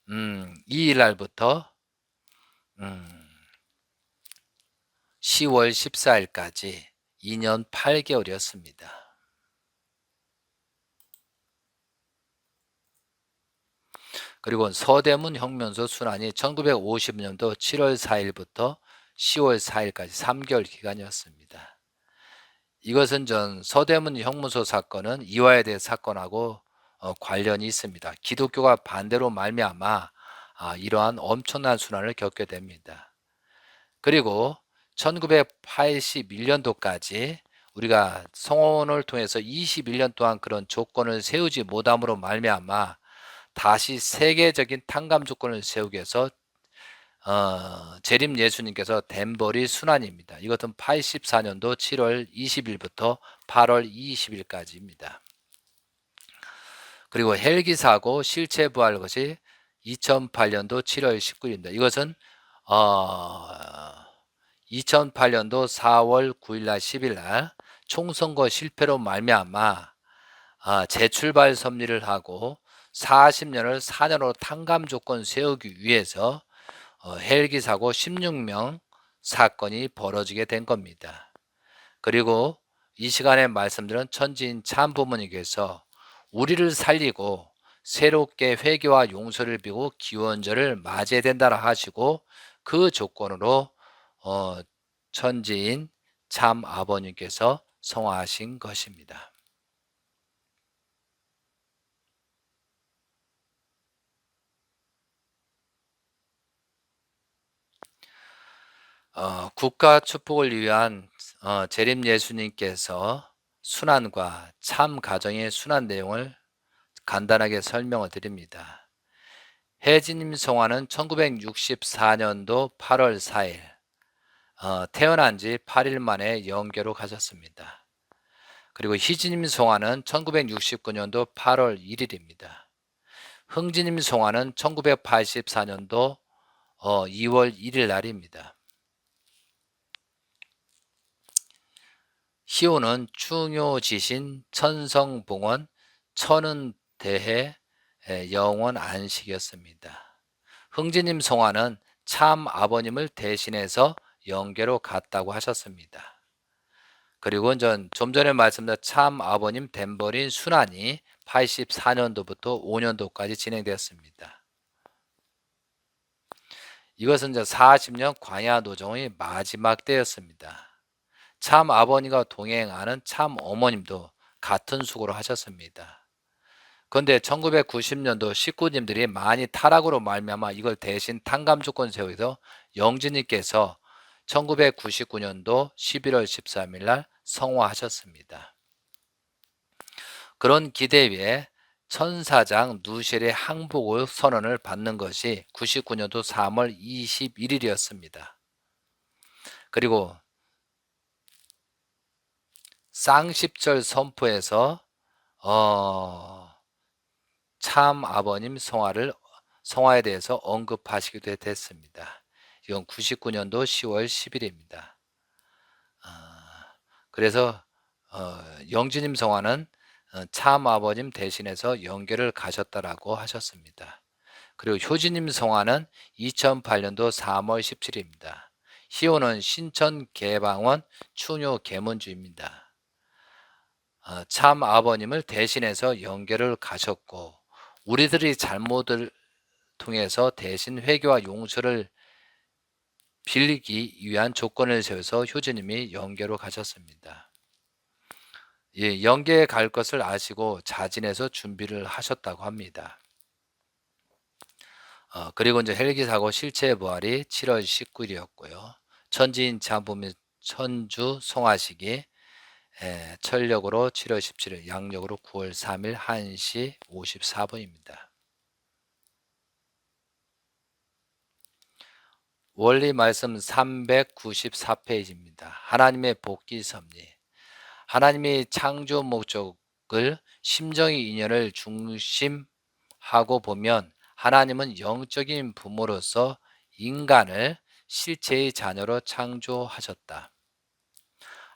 2일 날부터 10월 14일까지 2년 8개월이었습니다. 그리고 서대문 혁명소 순환이 1950년도 7월 4일부터 10월 4일까지 3개월 기간이었습니다. 이것은 전 서대문 형무소 사건은 이화여대 사건하고 관련이 있습니다. 기독교가 반대로 말미암아 이러한 엄청난 순환을 겪게 됩니다. 그리고 1981년도까지 우리가 성원을 통해서 21년 동안 그런 조건을 세우지 못함으로 말미암아 다시 세계적인 탕감 조건을 세우기 위해서 재림 예수님께서 덴버리 순환입니다. 이것은 84년도 7월 20일부터 8월 20일까지입니다. 그리고 헬기 사고 실체 부활 것이 2008년도 7월 19일입니다. 이것은 2008년도 4월 9일 날 10일 날 총선거 실패로 말미암아 재출발 섭리를 하고 40년을 4년으로 탕감 조건 세우기 위해서 헬기 사고 16명 사건이 벌어지게 된 겁니다. 그리고 이 시간에 말씀드린 천지인 참 부모님께서 우리를 살리고 새롭게 회개와 용서를 비고 기원절을 맞이해야 된다라 하시고 그 조건으로 천지인 참 아버님께서 성화하신 것입니다. 국가 축복을 위한 재림 예수님께서 순환과 참 가정의 순환 내용을 간단하게 설명을 드립니다. 혜진님 성화는 1964년도 8월 4일 태어난 지 8일 만에 영계로 가셨습니다. 그리고 희진님 성화는 1969년도 8월 1일입니다. 흥진님 성화는 1984년도 2월 1일 날입니다. 희호는 충효지신 천성봉원 천은대해 영원 안식이었습니다. 흥진님 성화는 참 아버님을 대신해서 영계로 갔다고 하셨습니다. 그리고 좀 전에 말씀드린 참 아버님 덴버린 순환이 84년도부터 5년도까지 진행되었습니다. 이것은 40년 광야 노정의 마지막 때였습니다. 참 아버님과 동행하는 참 어머님도 같은 수고를 하셨습니다. 그런데 1990년도 식구님들이 많이 타락으로 말미암아 이걸 대신 탕감 조건 세워서 영진님께서 1999년도 11월 13일 날 성화하셨습니다. 그런 기대 위에 천사장 누실의 항복의 선언을 받는 것이 99년도 3월 21일이었습니다. 그리고 쌍십절 선포에서 참 아버님 성화에 대해서 언급하시기도 됐습니다. 이건 99년도 10월 10일입니다. 그래서 영주님 성화는 참 아버님 대신해서 영계를 가셨다라고 하셨습니다. 그리고 효진님 성화는 2008년도 3월 17일입니다. 희호는 신천 개방원 충효 계문주입니다. 참 아버님을 대신해서 영계를 가셨고 우리들이 잘못을 통해서 대신 회개와 용서를 빌리기 위한 조건을 세워서 효진님이 영계로 가셨습니다. 예, 영계에 갈 것을 아시고 자진해서 준비를 하셨다고 합니다. 그리고 이제 헬기 사고 실체 부활이 7월 19일이었고요. 천지인 장부민 천주 송화식이 철력으로 7월 17일, 양력으로 9월 3일 1시 54분입니다. 원리 말씀 394페이지입니다. 하나님의 복귀 섭리. 하나님이 창조 목적을 심정의 인연을 중심하고 보면 하나님은 영적인 부모로서 인간을 실체의 자녀로 창조하셨다.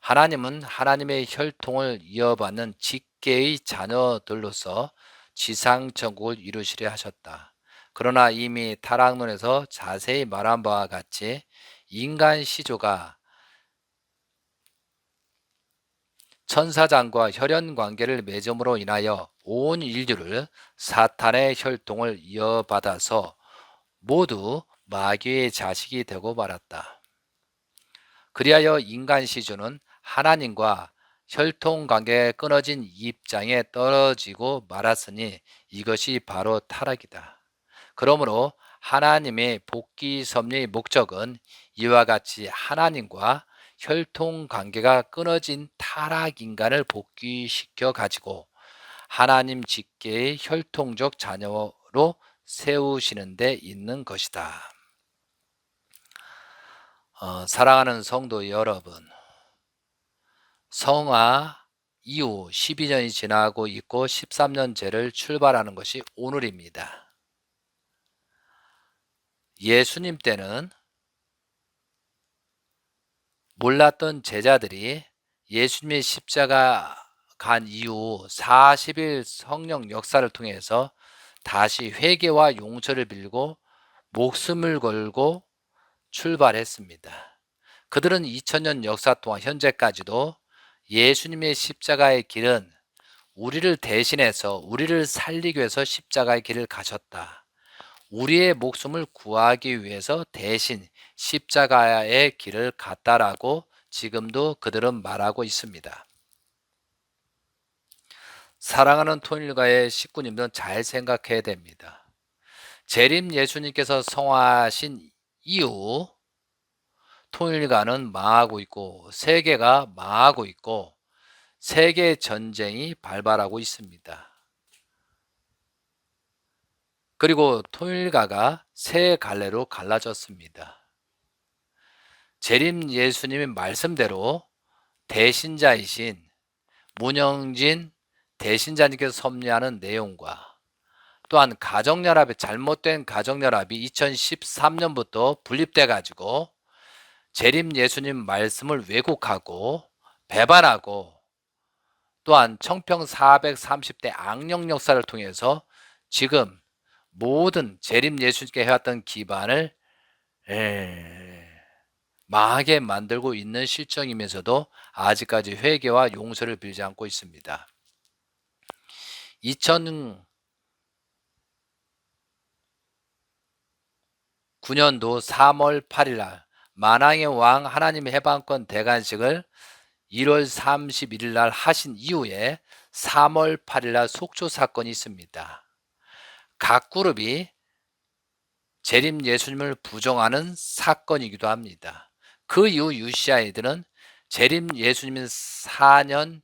하나님은 하나님의 혈통을 이어받는 직계의 자녀들로서 지상천국을 이루시려 하셨다. 그러나 이미 타락론에서 자세히 말한 바와 같이 인간 시조가 천사장과 혈연 관계를 맺음으로 인하여 온 인류를 사탄의 혈통을 이어받아서 모두 마귀의 자식이 되고 말았다. 그리하여 인간 시조는 하나님과 혈통 관계가 끊어진 입장에 떨어지고 말았으니 이것이 바로 타락이다. 그러므로 하나님의 복귀 섭리의 목적은 이와 같이 하나님과 혈통 관계가 끊어진 타락 인간을 복귀시켜 가지고 하나님 직계의 혈통적 자녀로 세우시는 데 있는 것이다. 사랑하는 성도 여러분, 성화 이후 12년이 지나고 있고 13년째를 출발하는 것이 오늘입니다. 예수님 때는 몰랐던 제자들이 예수님의 십자가 간 이후 40일 성령 역사를 통해서 다시 회개와 용서를 빌고 목숨을 걸고 출발했습니다. 그들은 2000년 역사 동안 현재까지도 예수님의 십자가의 길은 우리를 대신해서 우리를 살리기 위해서 십자가의 길을 가셨다. 우리의 목숨을 구하기 위해서 대신 십자가의 길을 갔다라고 지금도 그들은 말하고 있습니다. 사랑하는 통일가의 식구님들은 잘 생각해야 됩니다. 재림 예수님께서 성화하신 이후 통일가는 망하고 있고 세계가 망하고 있고 세계 전쟁이 발발하고 있습니다. 그리고 통일가가 세 갈래로 갈라졌습니다. 재림 예수님의 말씀대로 대신자이신 문영진 대신자님께서 섭리하는 내용과 또한 가정연합의 잘못된 가정연합이 2013년부터 분립돼 가지고 재림 예수님 말씀을 왜곡하고 배반하고 또한 청평 430대 악령 역사를 통해서 지금 모든 재림 예수님께 해왔던 기반을 망하게 만들고 있는 실정이면서도 아직까지 회개와 용서를 빌지 않고 있습니다. 2009년도 3월 8일 날 만왕의 왕 하나님의 해방권 대관식을 1월 31일 날 하신 이후에 3월 8일 날 속초 사건이 있습니다. 각 그룹이 재림 예수님을 부정하는 사건이기도 합니다. 그 이후 UCI들은 재림 예수님은 4년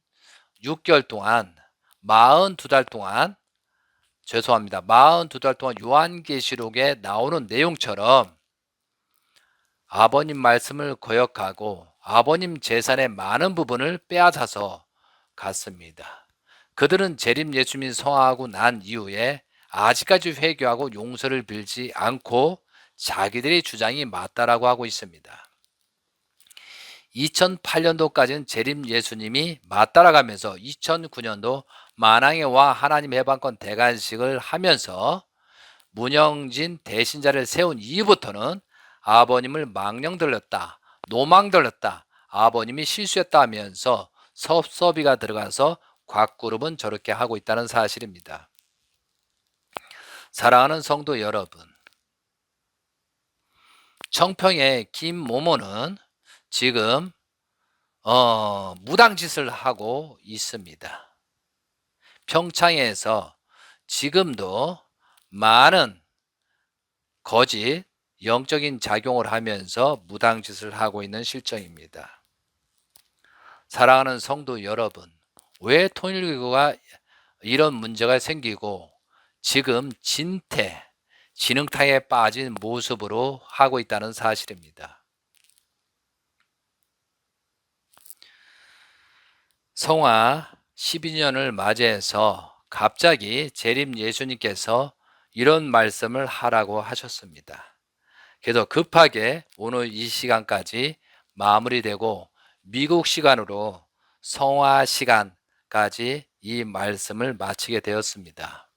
6개월 동안 42달 동안 42달 동안 요한계시록에 나오는 내용처럼 아버님 말씀을 거역하고 아버님 재산의 많은 부분을 빼앗아서 갔습니다. 그들은 재림 예수님이 성화하고 난 이후에 아직까지 회개하고 용서를 빌지 않고 자기들의 주장이 맞다라고 하고 있습니다. 2008년도까지는 재림 예수님이 맞따라가면서 2009년도 만왕의 왕 하나님 해방권 대관식을 하면서 문영진 대신자를 세운 이후부터는 아버님을 망령 들렸다, 노망 들렸다, 아버님이 실수했다 하면서 섭섭이가 들어가서 곽 그룹은 저렇게 하고 있다는 사실입니다. 사랑하는 성도 여러분, 청평의 김모모는 지금 무당짓을 하고 있습니다. 평창에서 지금도 많은 거짓 영적인 작용을 하면서 무당짓을 하고 있는 실정입니다. 사랑하는 성도 여러분, 왜 통일교가 이런 문제가 생기고 지금 진흙탕에 빠진 모습으로 하고 있다는 사실입니다. 성화 12년을 맞이해서 갑자기 재림 예수님께서 이런 말씀을 하라고 하셨습니다. 그래서 급하게 오늘 이 시간까지 마무리되고 미국 시간으로 성화 시간까지 이 말씀을 마치게 되었습니다.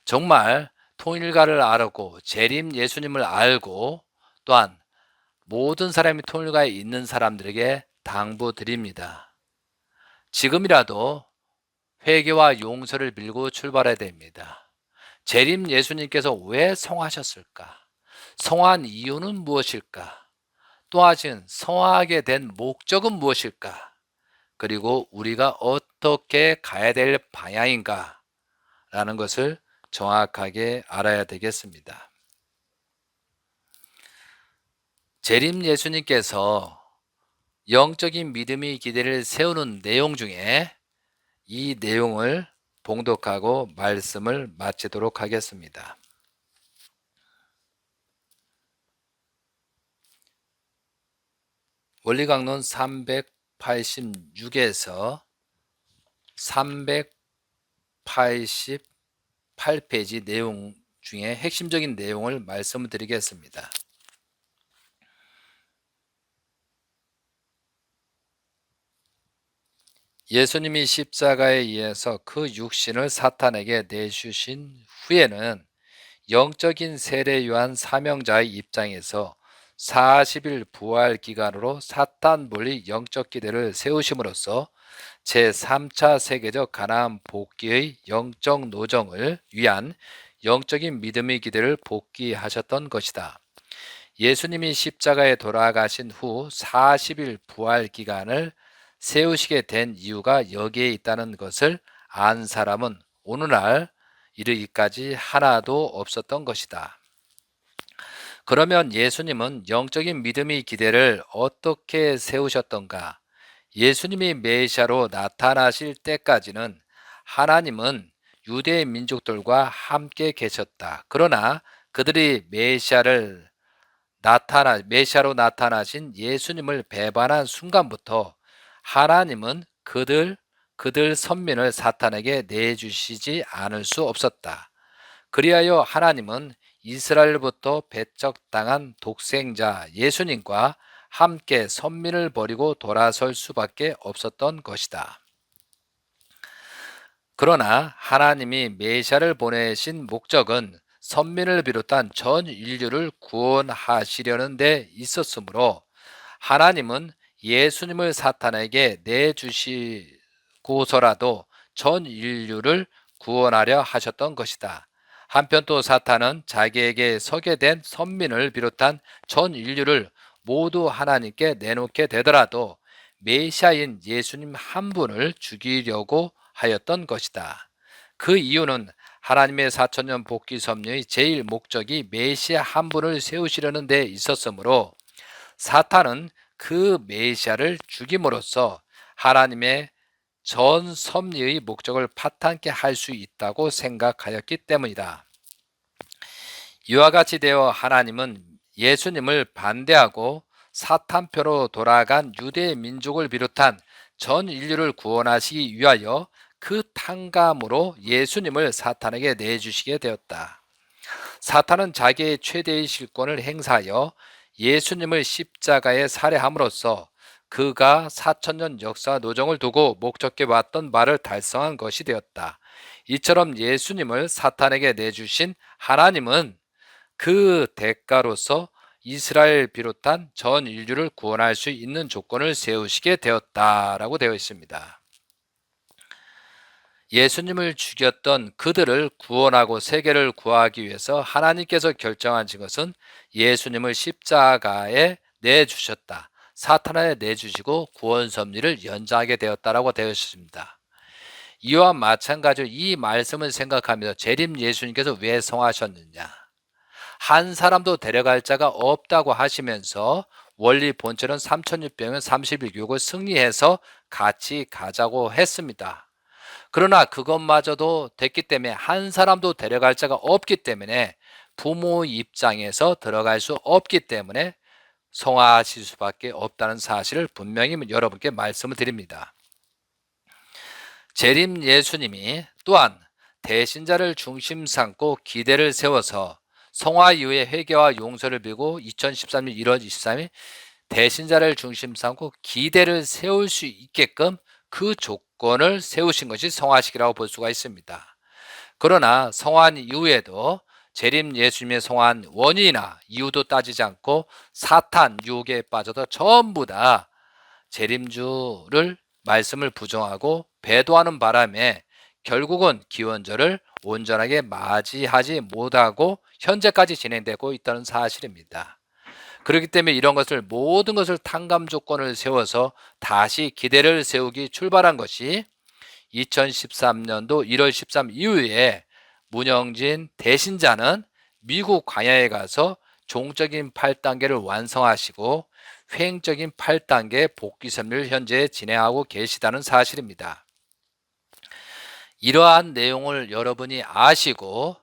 정말 통일가를 알고 재림 예수님을 알고 또한 모든 사람이 통일가에 있는 사람들에게 당부드립니다. 지금이라도 회개와 용서를 빌고 출발해야 됩니다. 재림 예수님께서 왜 성하셨을까? 성한 이유는 무엇일까? 또한 성하게 된 목적은 무엇일까? 그리고 우리가 어떻게 가야 될 방향인가? 라는 것을 정확하게 알아야 되겠습니다. 재림 예수님께서 영적인 믿음의 기대를 세우는 내용 중에 이 내용을 봉독하고 말씀을 마치도록 하겠습니다. 원리강론 386에서 388페이지 내용 중에 핵심적인 내용을 말씀을 드리겠습니다. 예수님이 십자가에 의해서 그 육신을 사탄에게 내주신 후에는 영적인 세례요한 사명자의 입장에서 40일 부활 기간으로 사탄 물리 영적 기대를 세우심으로써 제3차 세계적 가나안 복귀의 영적 노정을 위한 영적인 믿음의 기대를 복귀하셨던 것이다. 예수님이 십자가에 돌아가신 후 40일 부활 기간을 세우시게 된 이유가 여기에 있다는 것을 안 사람은 오늘날 이르기까지 하나도 없었던 것이다. 그러면 예수님은 영적인 믿음의 기대를 어떻게 세우셨던가? 예수님이 메시아로 나타나실 때까지는 하나님은 유대 민족들과 함께 계셨다. 그러나 그들이 메시아로 나타나신 예수님을 배반한 순간부터 하나님은 그들 선민을 사탄에게 내주시지 않을 수 없었다. 그리하여 하나님은 이스라엘부터 배척당한 독생자 예수님과 함께 선민을 버리고 돌아설 수밖에 없었던 것이다. 그러나 하나님이 메시아를 보내신 목적은 선민을 비롯한 전 인류를 구원하시려는 데 있었으므로 하나님은 예수님을 사탄에게 내주시고서라도 전 인류를 구원하려 하셨던 것이다. 한편 또 사탄은 자기에게 서게 된 선민을 비롯한 전 인류를 모두 하나님께 내놓게 되더라도 메시아인 예수님 한 분을 죽이려고 하였던 것이다. 그 이유는 하나님의 4천년 복귀 섭리의 제일 목적이 메시아 한 분을 세우시려는 데 있었으므로 사탄은 그 메시아를 죽임으로써 하나님의 전 섭리의 목적을 파탄케 할 수 있다고 생각하였기 때문이다. 이와 같이 되어 하나님은 예수님을 반대하고 사탄표로 돌아간 유대 민족을 비롯한 전 인류를 구원하시기 위하여 그 탕감으로 예수님을 사탄에게 내주시게 되었다. 사탄은 자기의 최대의 실권을 행사하여 예수님을 십자가에 살해함으로써 그가 4천년 역사 노정을 두고 목적해 왔던 바를 달성한 것이 되었다. 이처럼 예수님을 사탄에게 내주신 하나님은 그 대가로서 이스라엘 비롯한 전 인류를 구원할 수 있는 조건을 세우시게 되었다라고 되어 있습니다. 예수님을 죽였던 그들을 구원하고 세계를 구하기 위해서 하나님께서 결정하신 것은 예수님을 십자가에 내주셨다. 사탄에 내주시고 구원 섭리를 연장하게 되었다라고 되어 있습니다. 이와 마찬가지로 이 말씀을 생각하면서 재림 예수님께서 왜 성하셨느냐? 한 사람도 데려갈 자가 없다고 하시면서 원리 본체는 3600년 30일 교육을 승리해서 같이 가자고 했습니다. 그러나 그것마저도 됐기 때문에 한 사람도 데려갈 자가 없기 때문에 부모 입장에서 들어갈 수 없기 때문에 성화하실 수밖에 없다는 사실을 분명히 여러분께 말씀을 드립니다. 재림 예수님이 또한 대신자를 중심 삼고 기대를 세워서 성화 이후에 회개와 용서를 빌고 2013년 1월 23일 대신자를 중심 삼고 기대를 세울 수 있게끔 그 조건을 세우신 것이 성화식이라고 볼 수가 있습니다. 그러나 성화한 이후에도 재림 예수님의 성화한 원인이나 이유도 따지지 않고 사탄 유혹에 빠져서 전부 다 재림주를 말씀을 부정하고 배도하는 바람에 결국은 기원절을 온전하게 맞이하지 못하고 현재까지 진행되고 있다는 사실입니다. 그렇기 때문에 이런 것을 모든 것을 탕감 조건을 세워서 다시 기대를 세우기 출발한 것이 2013년도 1월 13일 이후에 문영진 대신자는 미국 광야에 가서 종적인 8단계를 완성하시고 횡적인 8단계 복귀 섭리를 현재 진행하고 계시다는 사실입니다. 이러한 내용을 여러분이 아시고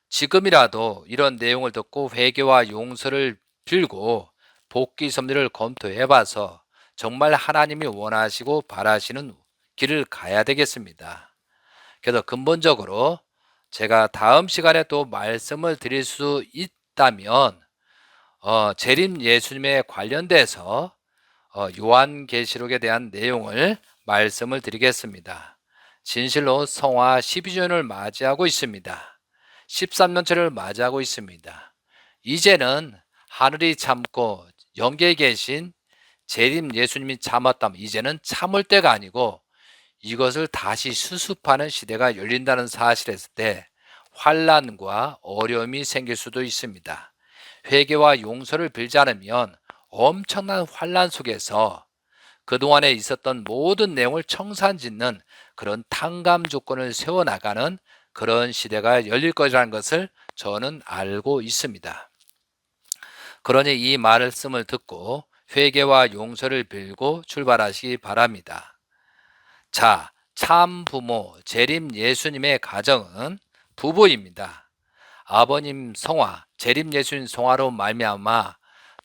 지금이라도 이런 내용을 듣고 회개와 용서를 빌고 복귀 섭리를 검토해 봐서 정말 하나님이 원하시고 바라시는 길을 가야 되겠습니다. 그래서 근본적으로 제가 다음 시간에 또 말씀을 드릴 수 있다면 재림 예수님에 관련돼서 요한계시록에 대한 내용을 말씀을 드리겠습니다. 진실로 성화 12주년을 맞이하고 있습니다. 13년째를 맞이하고 있습니다. 이제는 하늘이 참고 영계에 계신 재림 예수님이 참았다면 이제는 참을 때가 아니고 이것을 다시 수습하는 시대가 열린다는 사실했을 때 환난과 어려움이 생길 수도 있습니다. 회개와 용서를 빌지 않으면 엄청난 환난 속에서 그동안에 있었던 모든 내용을 청산짓는 그런 탕감 조건을 세워나가는 그런 시대가 열릴 것이라는 것을 저는 알고 있습니다. 그러니 이 말씀을 듣고 회개와 용서를 빌고 출발하시기 바랍니다. 자, 참 부모 재림 예수님의 가정은 부부입니다. 아버님 성화, 재림 예수님 성화로 말미암아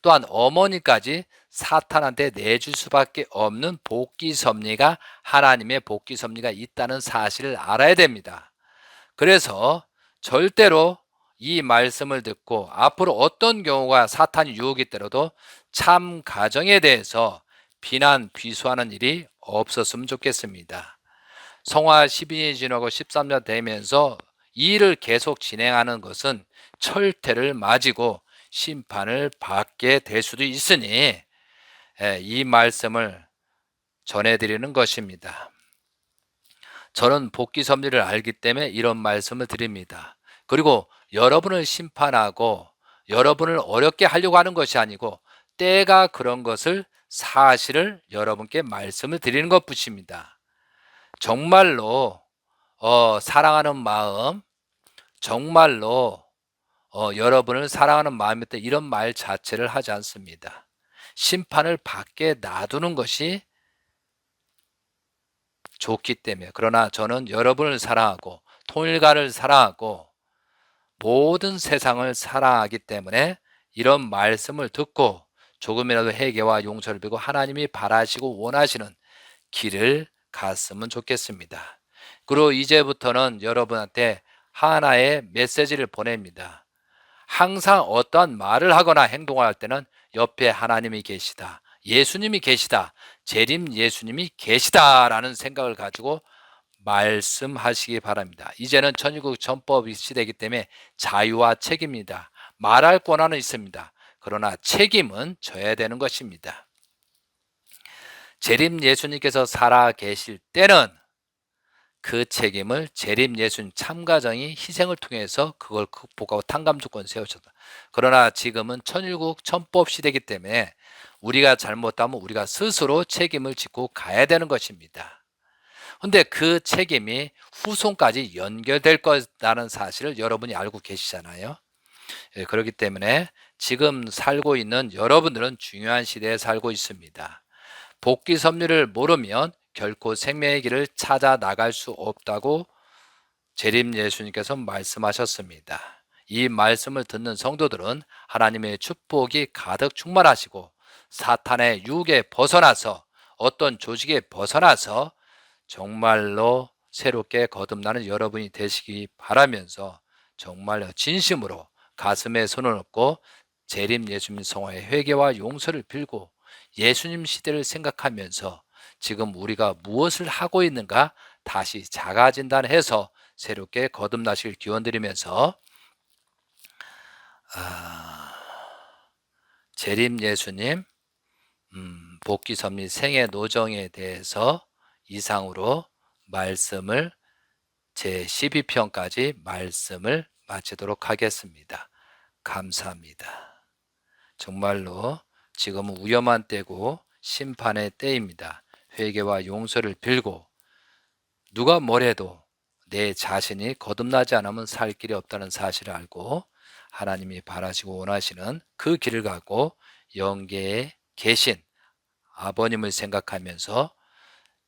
또한 어머니까지 사탄한테 내줄 수밖에 없는 복귀 섭리가 하나님의 복귀 섭리가 있다는 사실을 알아야 됩니다. 그래서 절대로 이 말씀을 듣고 앞으로 어떤 경우가 사탄이 유혹이 때려도 참 가정에 대해서 비난, 비수하는 일이 없었으면 좋겠습니다. 성화 12년이 지나고 13년 되면서 이 일을 계속 진행하는 것은 철퇴를 맞이고 심판을 받게 될 수도 있으니 이 말씀을 전해드리는 것입니다. 저는 복귀 섭리를 알기 때문에 이런 말씀을 드립니다. 그리고 여러분을 심판하고 여러분을 어렵게 하려고 하는 것이 아니고 때가 그런 것을 사실을 여러분께 말씀을 드리는 것뿐입니다. 정말로 사랑하는 마음, 정말로 여러분을 사랑하는 마음일 때 이런 말 자체를 하지 않습니다. 심판을 받게 놔두는 것이 좋기 때문에. 그러나 저는 여러분을 사랑하고 통일가를 사랑하고 모든 세상을 사랑하기 때문에 이런 말씀을 듣고 조금이라도 회개와 용서를 빌고 하나님이 바라시고 원하시는 길을 갔으면 좋겠습니다. 그리고 이제부터는 여러분한테 하나의 메시지를 보냅니다. 항상 어떠한 말을 하거나 행동을 할 때는 옆에 하나님이 계시다, 예수님이 계시다, 재림 예수님이 계시다라는 생각을 가지고 말씀하시기 바랍니다. 이제는 천일국 전법 시대이기 때문에 자유와 책임입니다. 말할 권한은 있습니다. 그러나 책임은 져야 되는 것입니다. 재림 예수님께서 살아 계실 때는 그 책임을 재림 예수님 참가정이 희생을 통해서 그걸 극복하고 탕감 조건 세우셨다. 그러나 지금은 천일국 천법 시대이기 때문에 우리가 잘못하면 우리가 스스로 책임을 짓고 가야 되는 것입니다. 근데 그 책임이 후손까지 연결될 거라는 사실을 여러분이 알고 계시잖아요. 그렇기 때문에 지금 살고 있는 여러분들은 중요한 시대에 살고 있습니다. 복귀 섭리를 모르면 결코 생명의 길을 찾아 나갈 수 없다고 재림 예수님께서 말씀하셨습니다. 이 말씀을 듣는 성도들은 하나님의 축복이 가득 충만하시고 사탄의 유혹에 벗어나서 어떤 조직에 벗어나서 정말로 새롭게 거듭나는 여러분이 되시기 바라면서 정말로 진심으로 가슴에 손을 얹고 재림 예수님 성화의 회개와 용서를 빌고 예수님 시대를 생각하면서 지금 우리가 무엇을 하고 있는가 다시 자가진단해서 새롭게 거듭나실 기원드리면서 재림 예수님 복귀 섭리 생애 노정에 대해서 이상으로 말씀을 제 12편까지 말씀을 마치도록 하겠습니다. 감사합니다. 정말로 지금은 위험한 때고 심판의 때입니다. 회개와 용서를 빌고 누가 뭐래도 내 자신이 거듭나지 않으면 살 길이 없다는 사실을 알고 하나님이 바라시고 원하시는 그 길을 가고 영계에 계신 아버님을 생각하면서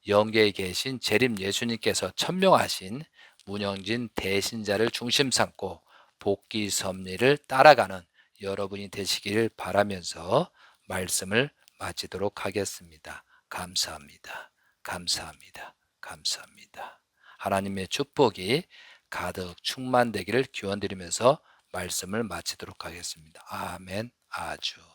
영계에 계신 재림 예수님께서 천명하신 문영진 대신자를 중심 삼고 복귀 섭리를 따라가는 여러분이 되시기를 바라면서 말씀을 마치도록 하겠습니다. 감사합니다. 감사합니다. 감사합니다. 하나님의 축복이 가득 충만되기를 기원드리면서 말씀을 마치도록 하겠습니다. 아멘. 아주.